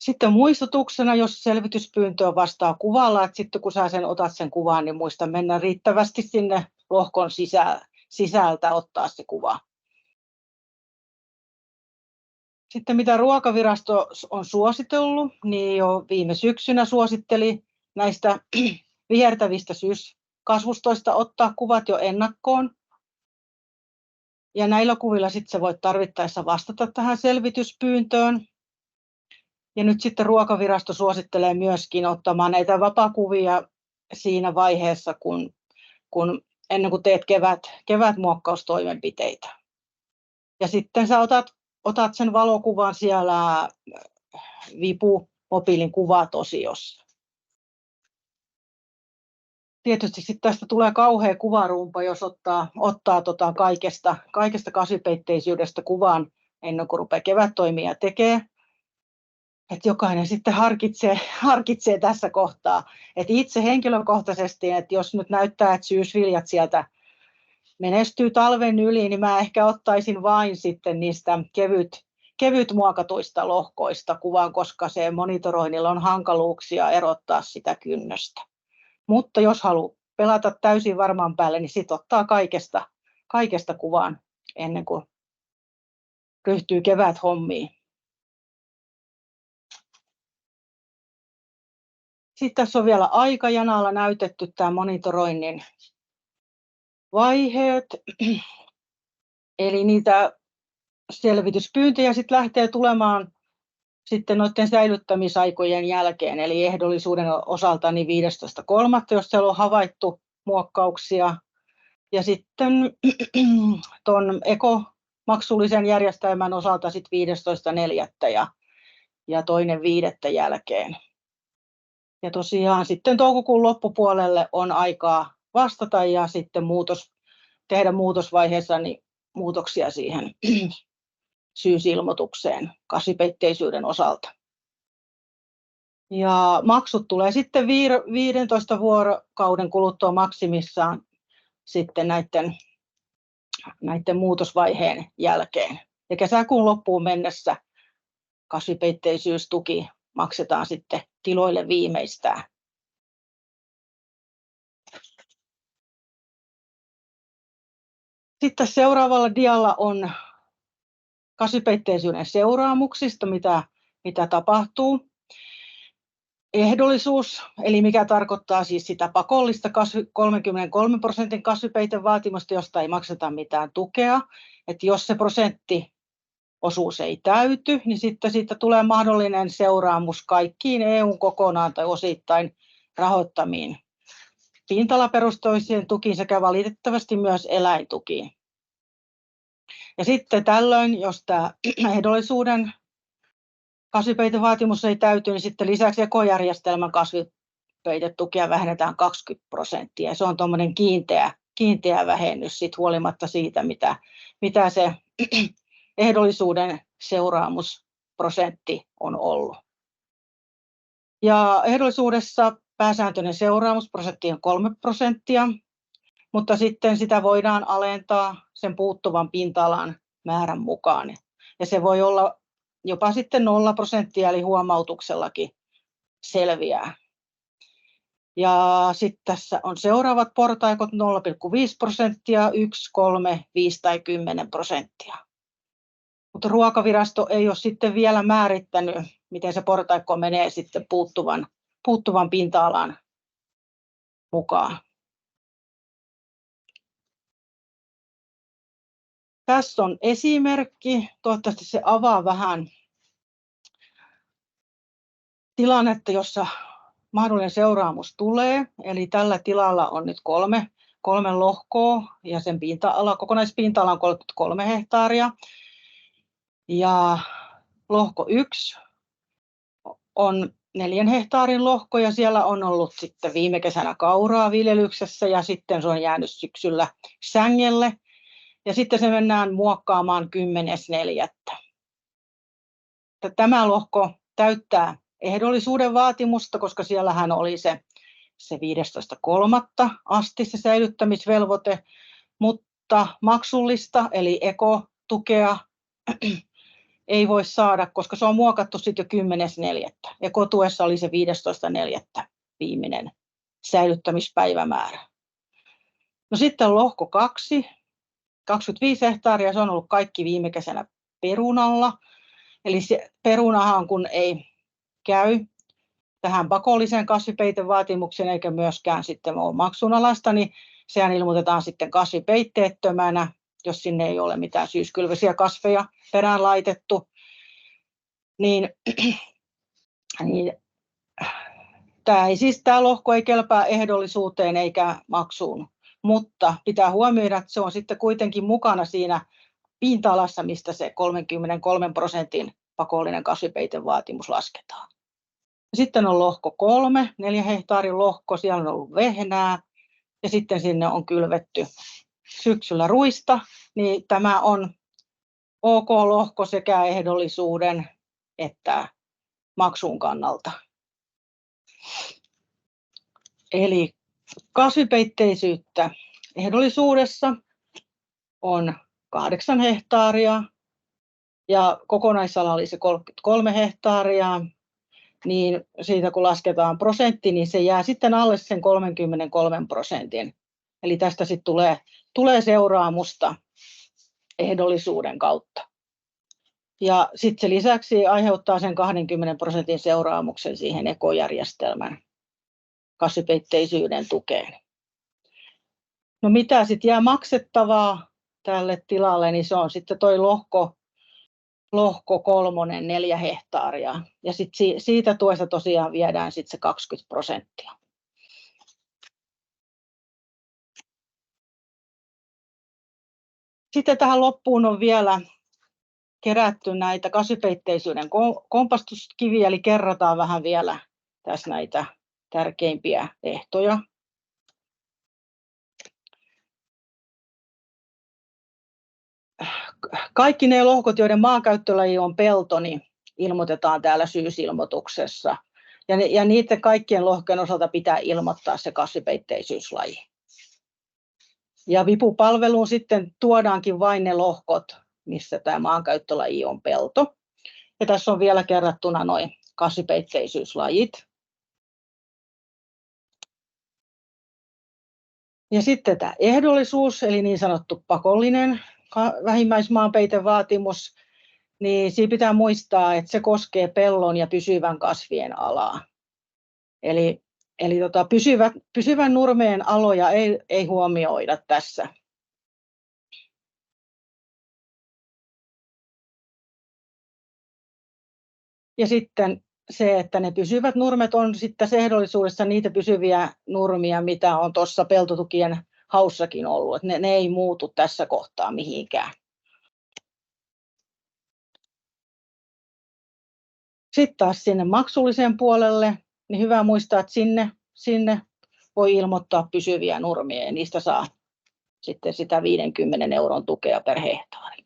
Sitten muistutuksena, jos selvityspyyntöä vastaa kuvalla, että sitten kun sä otat sen kuvan, niin muista mennä riittävästi sinne lohkon sisältä ottaa se kuva. Sitten mitä Ruokavirasto on suositellut, niin jo viime syksynä suositteli näistä vihertävistä syyskasvustoista ottaa kuvat jo ennakkoon. Ja näillä kuvilla sitten sä voit tarvittaessa vastata tähän selvityspyyntöön. Ja nyt sitten Ruokavirasto suosittelee myöskin ottamaan näitä vapakuvia siinä vaiheessa, ennen kuin teet kevätmuokkaustoimenpiteitä. Ja sitten sä otat sen valokuvan siellä Vipu-mobiilin kuvatosiossa. Tietysti sitten tästä tulee kauhea kuvarumpa, jos ottaa kaikesta kasvipeitteisyydestä kuvan ennen kuin rupeaa kevättoimia tekemään. Että jokainen sitten harkitsee tässä kohtaa. Et itse henkilökohtaisesti, että jos nyt näyttää, että syysviljat sieltä menestyy talven yli, niin mä ehkä ottaisin vain sitten niistä kevyt muokatuista lohkoista kuvan, koska se monitoroinnilla on hankaluuksia erottaa sitä kynnöstä. Mutta jos haluaa pelata täysin varmaan päälle, niin sitten ottaa kaikesta kuvan ennen kuin ryhtyy keväthommiin. Sitten tässä on vielä aikajanalla näytetty tämä monitoroinnin vaiheet. Eli niitä selvityspyyntöjä sitten lähtee tulemaan sitten noiden säilyttämisaikojen jälkeen, eli ehdollisuuden osalta niin 15.3., jos siellä on havaittu muokkauksia. Ja sitten tuon ekomaksullisen järjestelmän osalta sitten 15.4. ja 2.5. jälkeen. Ja tosiaan sitten toukokuun loppupuolelle on aikaa vastata ja sitten tehdä muutosvaiheessa niin muutoksia siihen syysilmoitukseen kasvipeitteisyyden osalta. Ja maksut tulee sitten 15 vuorokauden kuluttua maksimissaan sitten näiden muutosvaiheen jälkeen. Ja kesäkuun loppuun mennessä kasvipeitteisyystuki maksetaan sitten tiloille viimeistään. Sitten seuraavalla dialla on kasvipeitteisyyden seuraamuksista, mitä tapahtuu. Ehdollisuus, eli mikä tarkoittaa siis sitä pakollista 33% kasvipeitevaatimusta, josta ei makseta mitään tukea. Että jos se prosenttiosuus ei täyty, niin sitten siitä tulee mahdollinen seuraamus kaikkiin EU:n kokonaan tai osittain rahoittamiin pintalaperustoisiin tukiin sekä valitettavasti myös eläintukiin. Ja sitten tällöin, jos tämä ehdollisuuden kasvipeitevaatimus ei täyty, niin sitten lisäksi ekojärjestelmän kasvipeitetukea vähennetään 20%. Ja se on tuommoinen kiinteä vähennys sit huolimatta siitä, mitä se ehdollisuuden seuraamusprosentti on ollut. Ja ehdollisuudessa pääsääntöinen seuraamusprosentti on 3%, mutta sitten sitä voidaan alentaa sen puuttuvan pinta-alan määrän mukaan. Ja se voi olla jopa sitten 0%, eli huomautuksellakin selviää. Ja sitten tässä on seuraavat portaikot 0,5%, 1, 3, 5 tai 10%. Mutta Ruokavirasto ei ole sitten vielä määrittänyt, miten se portaikko menee sitten puuttuvan pinta-alan mukaan. Tässä on esimerkki, toivottavasti se avaa vähän tilannetta, jossa mahdollinen seuraamus tulee. Eli tällä tilalla on nyt kolme lohkoa ja sen kokonaispinta-ala on 33 hehtaaria. Ja lohko 1 on 4 hehtaarin lohko ja siellä on ollut sitten viime kesänä kauraa viljelyksessä ja sitten se on jäänyt syksyllä sängelle. Ja sitten se mennään muokkaamaan 10.4. Tämä lohko täyttää ehdollisuuden vaatimusta, koska siellähän oli se 15.3. asti se säilyttämisvelvoite, mutta maksullista eli ekotukea ei voi saada, koska se on muokattu sitten jo 10.4. Ekotuessa oli se 15.4. viimeinen säilyttämispäivämäärä. No sitten lohko 2. 25 hehtaaria, se on ollut kaikki viime kesänä perunalla. Eli se perunahan kun ei käy tähän pakolliseen kasvipeitevaatimukseen eikä myöskään sitten ole maksunalaista, niin sehän ilmoitetaan sitten kasvipeitteettömänä, jos sinne ei ole mitään syyskylväisiä kasveja perään laitettu. Niin tämä lohko ei kelpaa ehdollisuuteen eikä maksuun. Mutta pitää huomioida, että se on sitten kuitenkin mukana siinä pinta-alassa, mistä se 33% pakollinen kasvipeitevaatimus lasketaan. Sitten on lohko 3, 4 hehtaarin lohko, siellä on ollut vehnää ja sitten sinne on kylvetty syksyllä ruista, niin tämä on OK-lohko sekä ehdollisuuden että maksun kannalta. Eli kasvipeitteisyyttä ehdollisuudessa on 8 hehtaaria ja kokonaisala oli se 33 hehtaaria, niin siitä kun lasketaan prosentti, niin se jää sitten alle sen 33%. Eli tästä sitten tulee seuraamusta ehdollisuuden kautta. Ja sitten se lisäksi aiheuttaa sen 20% seuraamuksen siihen ekojärjestelmän kasvipeitteisyyden tukeen. No mitä sitten jää maksettavaa tälle tilalle, niin se on sitten toi lohko 3, 4 hehtaaria. Ja sitten siitä tuesta tosiaan viedään sitten se 20%. Sitten tähän loppuun on vielä kerätty näitä kasvipeitteisyyden kompastuskiviä, eli kerrataan vähän vielä tässä näitä tärkeimpiä ehtoja. Kaikki ne lohkot, joiden maankäyttölaji on pelto, niin ilmoitetaan täällä syysilmoituksessa. Ja niiden kaikkien lohkojen osalta pitää ilmoittaa se kasvipeitteisyyslaji. Ja vipupalveluun sitten tuodaankin vain ne lohkot, missä tämä maankäyttölaji on pelto. Ja tässä on vielä kerrattuna nuo kasvipeitteisyyslajit. Ja sitten tämä ehdollisuus, eli niin sanottu pakollinen vähimmäismaanpeitevaatimus, niin siinä pitää muistaa, että se koskee pellon ja pysyvän kasvien alaa. Eli pysyvän nurmeen aloja ei huomioida tässä. Ja sitten se, että ne pysyvät nurmet on sitten ehdollisuudessa niitä pysyviä nurmia, mitä on tuossa peltotukien haussakin ollut. Ne ei muutu tässä kohtaa mihinkään. Sitten taas sinne maksulliseen puolelle, niin hyvä muistaa, että sinne voi ilmoittaa pysyviä nurmia ja niistä saa sitten sitä 50 € tukea per hehtaari.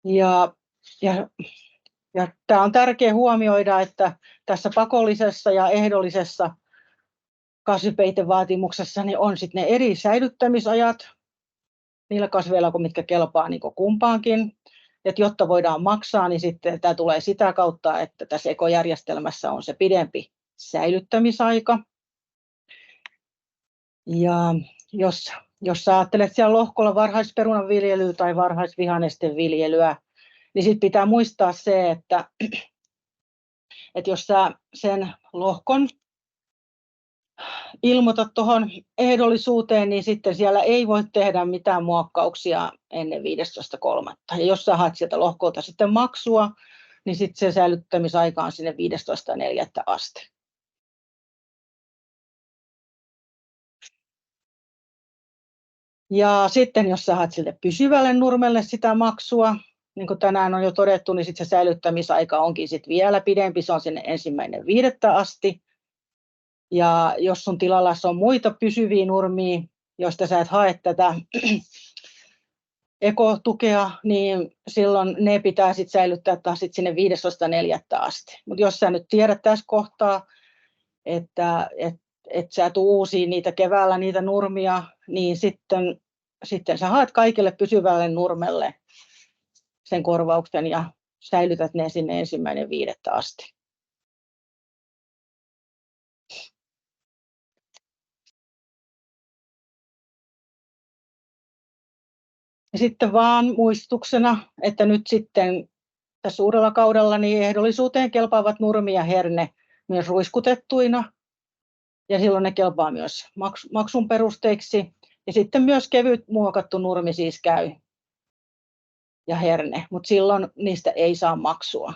Ja tämä on tärkeää huomioida, että tässä pakollisessa ja ehdollisessa kasvipeitevaatimuksessa niin on sitten ne eri säilyttämisajat niillä kasveilla, mitkä kelpaa niin kumpaankin. Et jotta voidaan maksaa, niin sitten tämä tulee sitä kautta, että tässä ekojärjestelmässä on se pidempi säilyttämisaika. Ja jos sä ajattelet siellä lohkolla varhaisperunanviljelyä tai varhaisvihannesten viljelyä, niin sitten pitää muistaa se, että jos sä sen lohkon ilmoitat tuohon ehdollisuuteen, niin sitten siellä ei voi tehdä mitään muokkauksia ennen 15.3. Ja jos sä haet sieltä lohkolta sitten maksua, niin sitten se säilyttämisaika on sinne 15.4. asti. Ja sitten jos sä haet sille pysyvälle nurmelle sitä maksua, niin kuin tänään on jo todettu, niin sitten se säilyttämisaika onkin sitten vielä pidempi, se on sinne 1.5. asti. Ja jos sun tilalla on muita pysyviä nurmia, joista sä et hae tätä ekotukea, niin silloin ne pitää sit säilyttää taas sit sinne 15.4. asti. Mutta jos sä nyt tiedät tässä kohtaa, että sä tuu uusiin niitä keväällä niitä nurmia, niin sitten sä haet kaikille pysyvälle nurmelle sen korvauksen ja säilytät ne sinne 1.5. asti. Ja sitten vaan muistutuksena, että nyt sitten tässä uudella kaudella niin ehdollisuuteen kelpaavat nurmi ja herne myös ruiskutettuina. Ja silloin ne kelpaa myös maksun perusteiksi. Ja sitten myös kevyt muokattu nurmi siis käy ja herne, mutta silloin niistä ei saa maksua.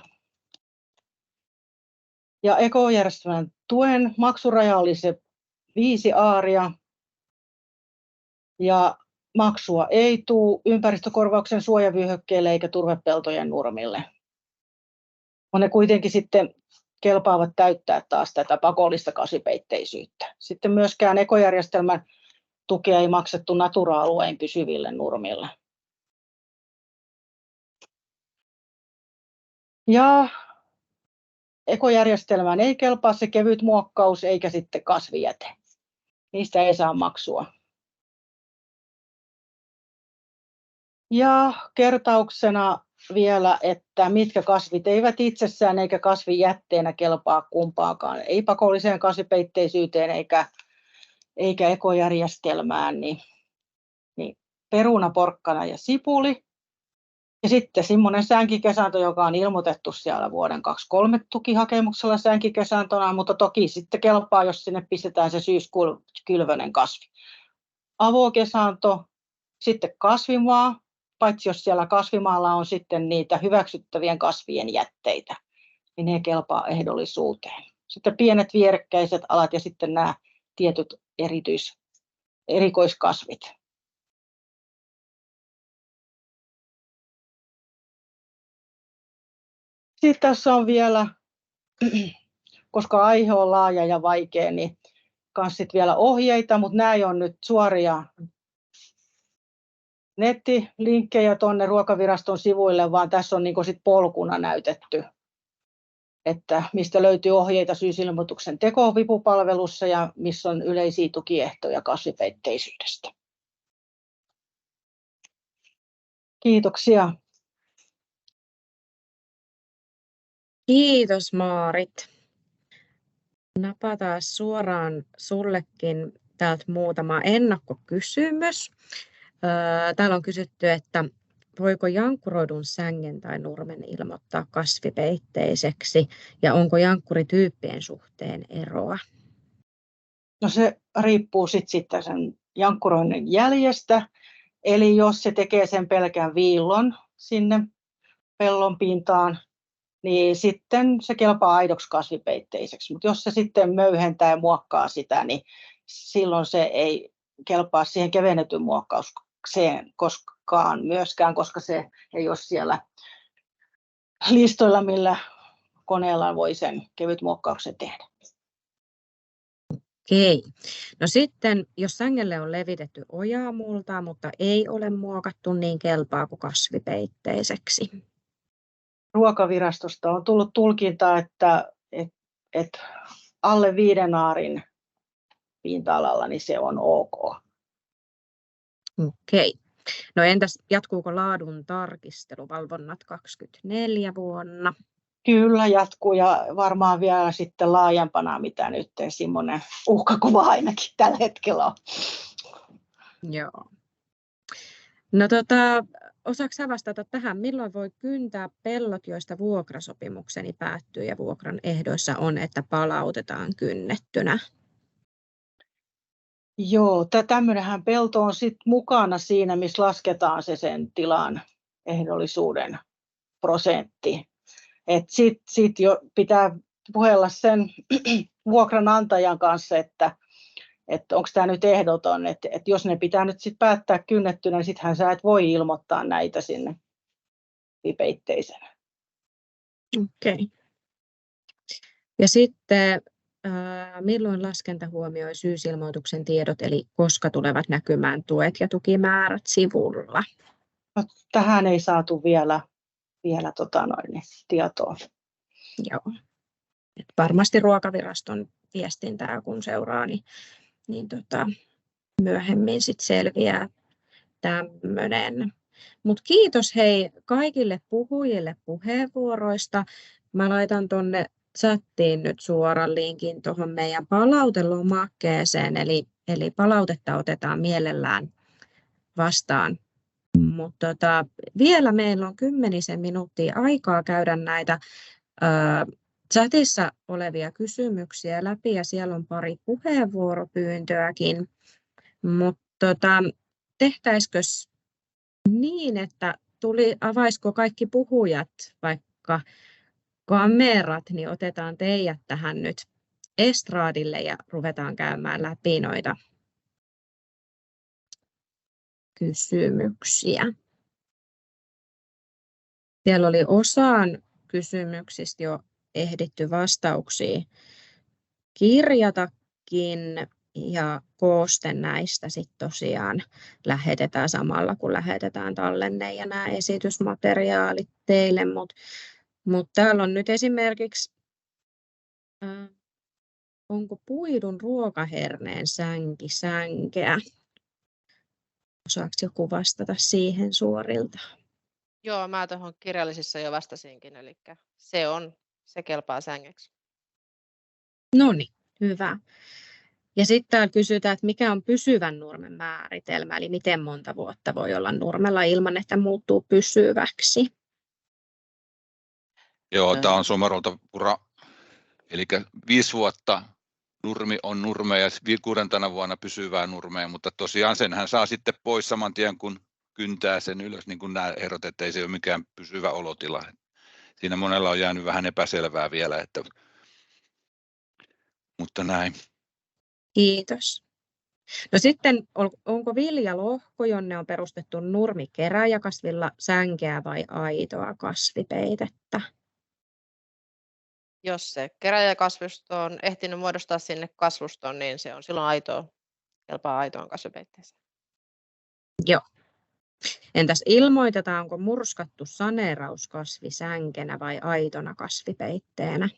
Ja ekojärjestelmän tuen maksuraja oli se 5 aaria. Ja maksua ei tule ympäristökorvauksen suojavyöhykkeelle eikä turvepeltojen nurmille. Ne kuitenkin sitten kelpaavat täyttää taas tätä pakollista kasvipeitteisyyttä. Sitten myöskään ekojärjestelmän tukea ei maksettu Natura-alueen pysyville nurmille. Ja ekojärjestelmään ei kelpaa se kevyt muokkaus eikä sitten kasvijäte. Niistä ei saa maksua. Ja kertauksena vielä, että mitkä kasvit eivät itsessään eikä kasvijätteenä kelpaa kumpaakaan, ei pakolliseen kasvipeitteisyyteen eikä ekojärjestelmään, niin peruna, porkkana ja sipuli. Ja sitten semmoinen sänkikesanto, joka on ilmoitettu siellä vuoden 2023 tukihakemuksella sänkikesantona, mutta toki sitten kelpaa, jos sinne pistetään se syyskylvönen kasvi. Avokesanto, sitten kasvimaa, paitsi jos siellä kasvimaalla on sitten niitä hyväksyttävien kasvien jätteitä, niin ne kelpaa ehdollisuuteen. Sitten pienet vierekkäiset alat ja sitten nämä tietyt erikoiskasvit. Sitten tässä on vielä, koska aihe on laaja ja vaikea, niin kans sit vielä ohjeita, mutta nämä ei ole nyt suoria nettilinkkejä tuonne Ruokaviraston sivuille, vaan tässä on niin sit polkuna näytetty, että mistä löytyy ohjeita syysilmoituksen tekoon vipupalvelussa ja missä on yleisiä tukiehtoja kasvipeitteisyydestä. Kiitoksia. Kiitos Maarit. Napataan suoraan sullekin täältä muutama ennakkokysymys. Täällä on kysytty, että voiko jankkuroidun sängen tai nurmen ilmoittaa kasvipeitteiseksi ja onko jankkurityyppien suhteen eroa? No se riippuu sitten sen jankkuroinnin jäljestä. Eli jos se tekee sen pelkän viillon sinne pellon pintaan, niin sitten se kelpaa aidoksi kasvipeitteiseksi. Mutta jos se sitten möyhentää ja muokkaa sitä, niin silloin se ei kelpaa siihen kevennetyn muokkaukseen, muokkaakaan myöskään, koska se ei ole siellä listoilla, millä koneella voi sen kevytmuokkauksen tehdä. Okei. No sitten, jos sängelle on levitetty ojamultaa, mutta ei ole muokattu, niin kelpaako kasvipeitteiseksi? Ruokavirastosta on tullut tulkinta, että alle 5 aarin pinta-alalla niin se on ok. Okei. No entäs jatkuuko laadun tarkistelu valvonnat 24 vuonna? Kyllä jatkuu ja varmaan vielä sitten laajempana, mitä nyt semmoinen uhkakuva ainakin tällä hetkellä on. Joo. No osaatko sä vastata tähän, milloin voi kyntää pellot, joista vuokrasopimukseni päättyy ja vuokran ehdoissa on, että palautetaan kynnettynä? Joo, tämmöinenhän pelto on sitten mukana siinä, missä lasketaan se sen tilan ehdollisuuden prosentti. Sitten jo pitää puhella sen vuokranantajan kanssa, että onko tämä nyt ehdoton, että jos ne pitää nyt sit päättää kynnettynä, niin sittenhän sä et voi ilmoittaa näitä sinne peitteisenä. Okei. Ja sitten milloin laskenta huomioi syysilmoituksen tiedot, eli koska tulevat näkymään tuet ja tukimäärät sivulla? No, tähän ei saatu vielä tietoa. Joo. Et varmasti Ruokaviraston viestintää kun seuraa, niin myöhemmin sit selviää tämmöinen. Mutta kiitos hei kaikille puhujille puheenvuoroista. Mä laitan tuonne chattiin nyt suoran linkin tuohon meidän palautelomakkeeseen, eli palautetta otetaan mielellään vastaan. Mutta vielä meillä on 10 minuuttia aikaa käydä näitä chatissa olevia kysymyksiä läpi ja siellä on pari puheenvuoropyyntöäkin. Mutta tehtäisikö niin, että avaisiko kaikki puhujat vaikka kamerat, niin otetaan teidät tähän nyt estraadille ja ruvetaan käymään läpi noita kysymyksiä. Siellä oli osaan kysymyksistä jo ehditty vastauksia kirjatakin ja kooste näistä sitten tosiaan lähetetään samalla kun lähetetään tallenne ja nämä esitysmateriaalit teille, mutta täällä on nyt esimerkiksi onko puidun ruokaherneen sänkeä? Osaako joku vastata siihen suorilta? Joo, mä tuohon kirjallisissa jo vastasinkin, eli se kelpaa sängeksi. No niin, hyvä. Ja sitten täällä kysytään, että mikä on pysyvän nurmen määritelmä, eli miten monta vuotta voi olla nurmella ilman, että muuttuu pysyväksi? Joo, tämä on Somerolta pura, eli 5 vuotta nurmi on nurme ja 6. vuonna pysyvää nurmea, mutta tosiaan senhän saa sitten pois saman tien, kun kyntää sen ylös, niin kuin nämä ehdot, että ei se ole mikään pysyvä olotila. Siinä monella on jäänyt vähän epäselvää vielä, mutta näin. Kiitos. No sitten, onko viljalohko, jonne on perustettu nurmikeräjäkasvilla sänkeä vai aitoa kasvipeitettä? Jos se keräjäkasvusto on ehtinyt muodostaa sinne kasvuston, niin se on silloin kelpaa aitoon kasvipeitteeseen. Joo. Entäs ilmoitetaanko murskattu saneerauskasvi sänkenä vai aitona kasvipeitteenä?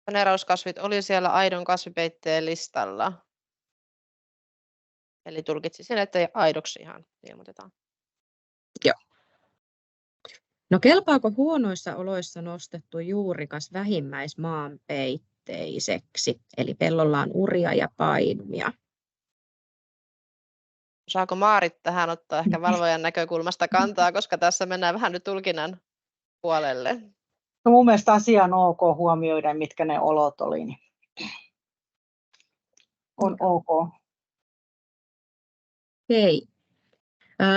Saneerauskasvit oli siellä aidon kasvipeitteen listalla. Eli tulkitsisin, että aidoksi ihan ilmoitetaan. Joo. No kelpaako huonoissa oloissa nostettu juurikas vähimmäismaanpeitteiseksi, eli pellolla on uria ja painumia? Saako Maarit tähän ottaa ehkä valvojan näkökulmasta kantaa, koska tässä mennään vähän nyt tulkinnan puolelle? No mun mielestä asia on ok huomioida, mitkä ne olot oli. Niin on ok. Hei.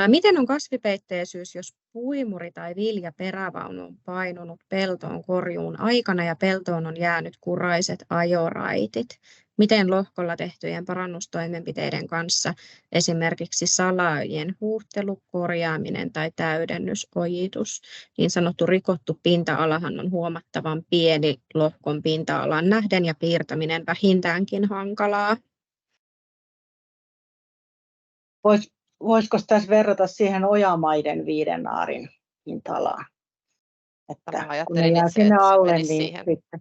Miten on kasvipeitteisyys, jos puimuri tai viljaperävaunu on painunut peltoon korjuun aikana ja peltoon on jäänyt kuraiset ajoraitit. Miten lohkolla tehtyjen parannustoimenpiteiden kanssa, esimerkiksi salaojien huuhtelu, korjaaminen tai täydennysojitus, niin sanottu rikottu pinta-alahan on huomattavan pieni lohkon pinta-alan nähden ja piirtäminen vähintäänkin hankalaa. Voisiko tässä verrata siihen ojamaiden 5 aarin pinta-alaan? Että Mä kun ne ajattelin jää itse, sinne että se alle, menisi niin siihen. sitten,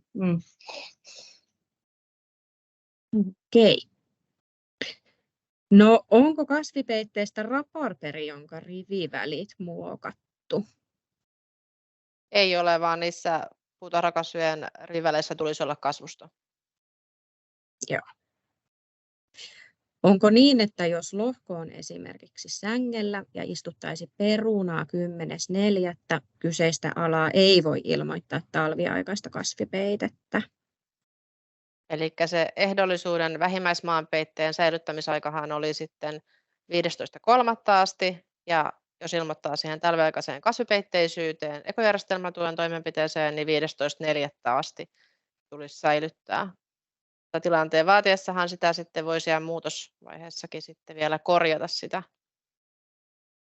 Okei. No, onko kasvipeitteestä raparperi, jonka rivivälit muokattu? Ei ole, vaan niissä puutarhakasvien riväleissä tulisi olla kasvusto. Joo. Onko niin, että jos lohko on esimerkiksi sängellä ja istuttaisi perunaa 10.4., kyseistä alaa ei voi ilmoittaa talviaikaista kasvipeitettä? Eli se ehdollisuuden vähimmäismaanpeitteen säilyttämisaikahan oli sitten 15.3. asti, ja jos ilmoittaa siihen talviaikaiseen kasvipeitteisyyteen ekojärjestelmätuen toimenpiteeseen, niin 15.4. asti tulisi säilyttää. Tilanteen vaatiessahan sitä sitten voisi muutosvaiheessakin sitten vielä korjata sitä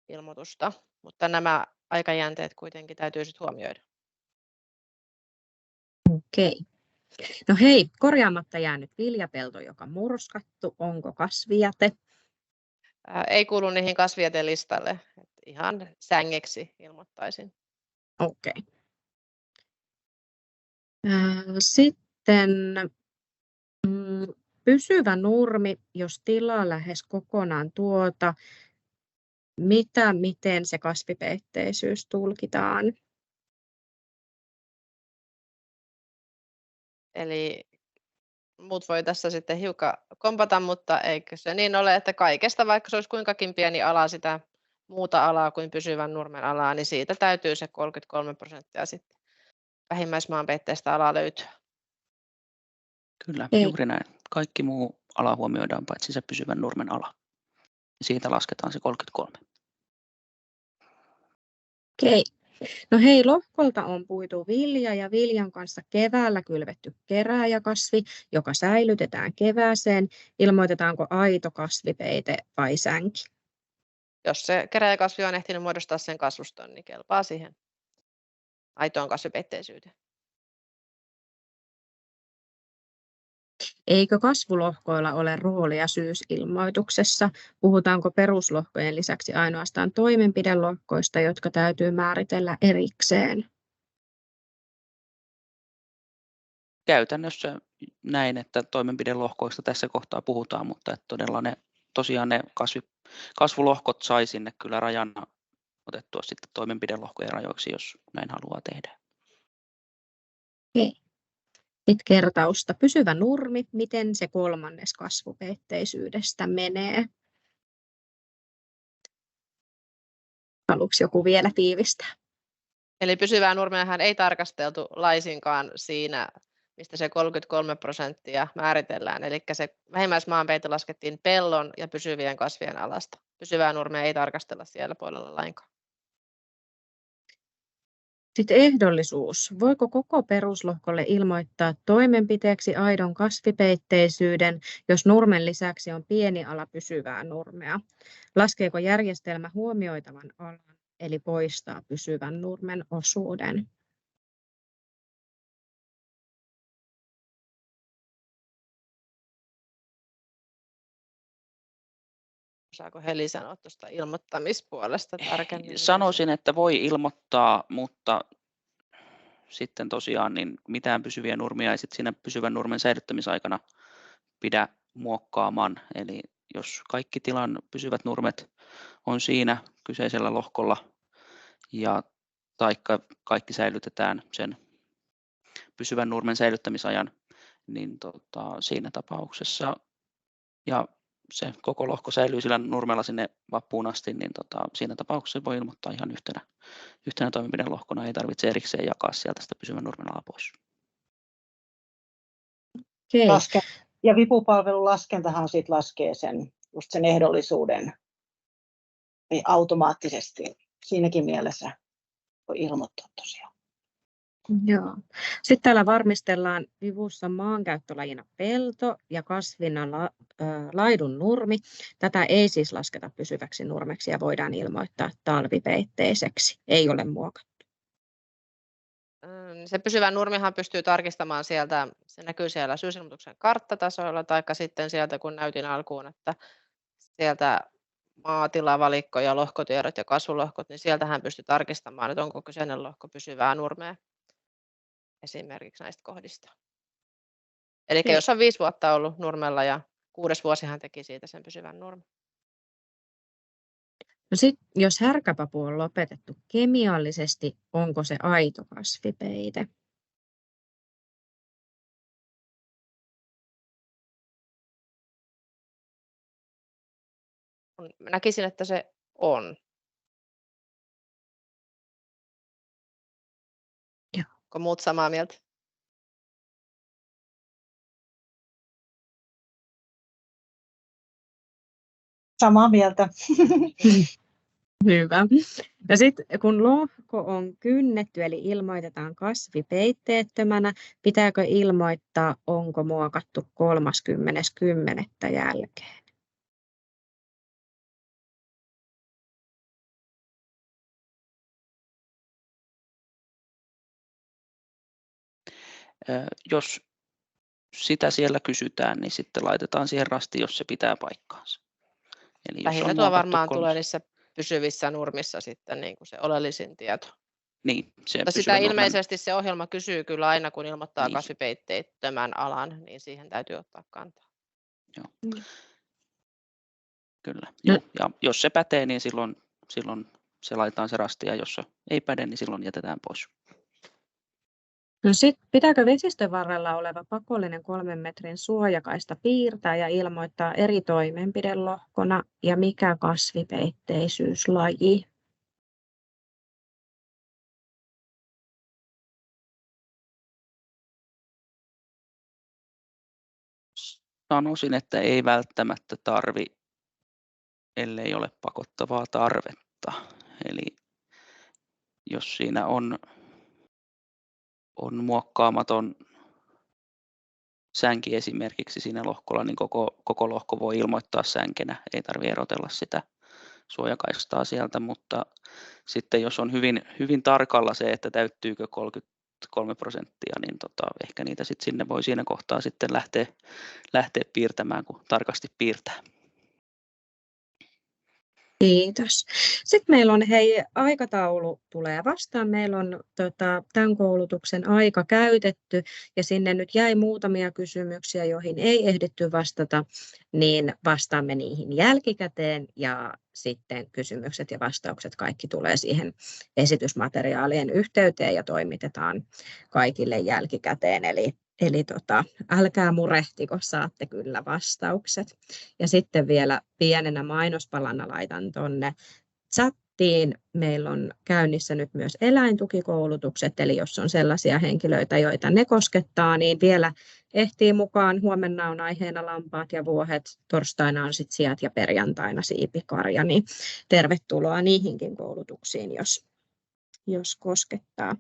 ilmoitusta, mutta nämä aikajänteet kuitenkin täytyy sitten huomioida. Okei. No hei, korjaamatta jäänyt viljapelto, joka murskattu, onko kasvijäte? Ei kuulu niihin kasvijätelistalle, että ihan sängeksi ilmoittaisin. Okei. Sitten pysyvä nurmi, jos tilaa lähes kokonaan tuota, miten se kasvipeitteisyys tulkitaan? Eli muut voi tässä sitten hiukan kompata, mutta eikö se niin ole, että kaikesta, vaikka se olisi kuinkakin pieni ala sitä muuta alaa kuin pysyvän nurmen alaa, niin siitä täytyy se 33% sitten vähimmäismaanpeitteistä alaa löytyä. Kyllä, Ei. juuri näin. Kaikki muu ala huomioidaan paitsi se pysyvän nurmen ala. Siitä lasketaan se 33. Okei. No hei, lohkolta on puitu vilja ja viljan kanssa keväällä kylvetty kerääjäkasvi, joka säilytetään kevääseen. Ilmoitetaanko aito kasvipeite vai sänki? Jos se kerääjäkasvi on ehtinyt muodostaa sen kasvuston, niin kelpaa siihen aitoon kasvipeitteisyyteen. Eikö kasvulohkoilla ole roolia syysilmoituksessa? Puhutaanko peruslohkojen lisäksi ainoastaan toimenpidelohkoista, jotka täytyy määritellä erikseen? Käytännössä näin, että toimenpidelohkoista tässä kohtaa puhutaan, mutta että todella tosiaan ne kasvulohkot sai sinne kyllä rajana otettua sitten toimenpidelohkojen rajoiksi, jos näin haluaa tehdä. Okei. Nyt kertausta. Pysyvä nurmi, miten se 3. kasvupeitteisyydstä menee? Haluatko joku vielä tiivistää? Eli pysyvää nurmeahan ei tarkasteltu laisinkaan siinä, mistä se 33% määritellään. Eli se vähimmäismaanpeite laskettiin pellon ja pysyvien kasvien alasta. Pysyvää nurmea ei tarkastella siellä puolella lainkaan. Sitten ehdollisuus. Voiko koko peruslohkolle ilmoittaa toimenpiteeksi aidon kasvipeitteisyyden, jos nurmen lisäksi on pieni ala pysyvää nurmea? Laskeeko järjestelmä huomioitavan alan, eli poistaa pysyvän nurmen osuuden? Osaako Heli sanoa tuosta ilmoittamispuolesta tarkemmin? Sanoisin, että voi ilmoittaa, mutta sitten tosiaan niin mitään pysyviä nurmia ei sitten siinä pysyvän nurmen säilyttämisaikana pidä muokkaamaan. Eli jos kaikki tilan pysyvät nurmet on siinä kyseisellä lohkolla ja taikka kaikki säilytetään sen pysyvän nurmen säilyttämisajan, niin siinä tapauksessa ja se koko lohko säilyy sillä nurmella sinne vappuun asti, niin siinä tapauksessa voi ilmoittaa ihan yhtenä toimenpidelohkona, ei tarvitse erikseen jakaa sieltä sitä pysyvän nurmen alaa pois. Okay. Ja vipupalvelun laskentahan sit laskee sen ehdollisuuden niin automaattisesti siinäkin mielessä voi ilmoittaa tosiaan. Joo. Sitten täällä varmistellaan vivussa maankäyttölajina pelto ja kasvina laidun nurmi. Tätä ei siis lasketa pysyväksi nurmeksi ja voidaan ilmoittaa talvipeitteiseksi. Ei ole muokattu. Se pysyvä nurmihan pystyy tarkistamaan sieltä, se näkyy siellä syysilmoituksen karttatasoilla, tai sitten sieltä, kun näytin alkuun, että sieltä maatilavalikko ja lohkotiedot ja kasvulohkot, niin sieltähän pystyy tarkistamaan, että onko kyseinen lohko pysyvää nurmea esimerkiksi näistä kohdista. Eli jos on 5 vuotta ollut nurmella ja 6. vuosihan teki siitä sen pysyvän nurmen. No sit, jos härkäpapu on lopetettu kemiallisesti, onko se aito kasvipeite? Näkisin, että se on. Joo. Onko muut samaa mieltä? Samaa mieltä. Hyvä. Ja sitten kun lohko on kynnetty, eli ilmoitetaan kasvipeitteettömänä, pitääkö ilmoittaa, onko muokattu 30.10. jälkeen? Jos sitä siellä kysytään, niin sitten laitetaan siihen rasti, jos se pitää paikkaansa. Eli Lähinnä tuo varmaan tulee niissä pysyvissä nurmissa sitten niin kuin se oleellisin tieto. Niin, se mutta sitä ilmeisesti se ohjelma kysyy kyllä aina, kun ilmoittaa niin. kasvipeitteettömän alan, niin siihen täytyy ottaa kantaa. Joo. Kyllä. Joo. Ja jos se pätee, niin silloin se laitetaan se rasti, ja jos se ei päde, niin silloin jätetään pois. No sit, pitääkö vesistön varrella oleva pakollinen 3 metrin suojakaista piirtää ja ilmoittaa eri toimenpidelohkona ja mikä kasvipeitteisyslaji? Sanoisin, että ei välttämättä tarvi, ellei ole pakottavaa tarvetta. Eli jos siinä on muokkaamaton sänki esimerkiksi siinä lohkolla, niin koko lohko voi ilmoittaa sänkenä. Ei tarvitse erotella sitä suojakaistaa sieltä, mutta sitten jos on hyvin tarkalla se, että täyttyykö 33%, niin ehkä niitä sitten sinne voi siinä kohtaa sitten lähteä piirtämään, kun tarkasti piirtää. Kiitos. Sitten meillä on, aikataulu tulee vastaan. Meillä on tämän koulutuksen aika käytetty ja sinne nyt jäi muutamia kysymyksiä, joihin ei ehditty vastata, niin vastaamme niihin jälkikäteen ja sitten kysymykset ja vastaukset kaikki tulee siihen esitysmateriaalien yhteyteen ja toimitetaan kaikille jälkikäteen. Eli älkää murehtiko, saatte kyllä vastaukset. Ja sitten vielä pienenä mainospalana laitan tuonne chattiin. Meillä on käynnissä nyt myös eläintukikoulutukset, eli jos on sellaisia henkilöitä, joita ne koskettaa, niin vielä ehtii mukaan. Huomenna on aiheena lampaat ja vuohet, torstaina on sitten siat ja perjantaina siipikarja, niin tervetuloa niihinkin koulutuksiin, jos koskettaa.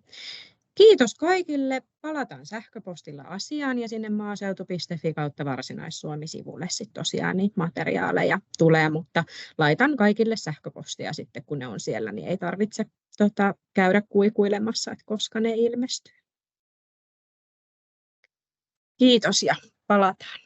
Kiitos kaikille. Palataan sähköpostilla asiaan ja sinne maaseutu.fi/Varsinais-Suomi-sivulle sitten tosiaan niitä materiaaleja tulee, mutta laitan kaikille sähköpostia sitten, kun ne on siellä, niin ei tarvitse käydä kuikuilemassa, että koska ne ilmestyy. Kiitos ja palataan.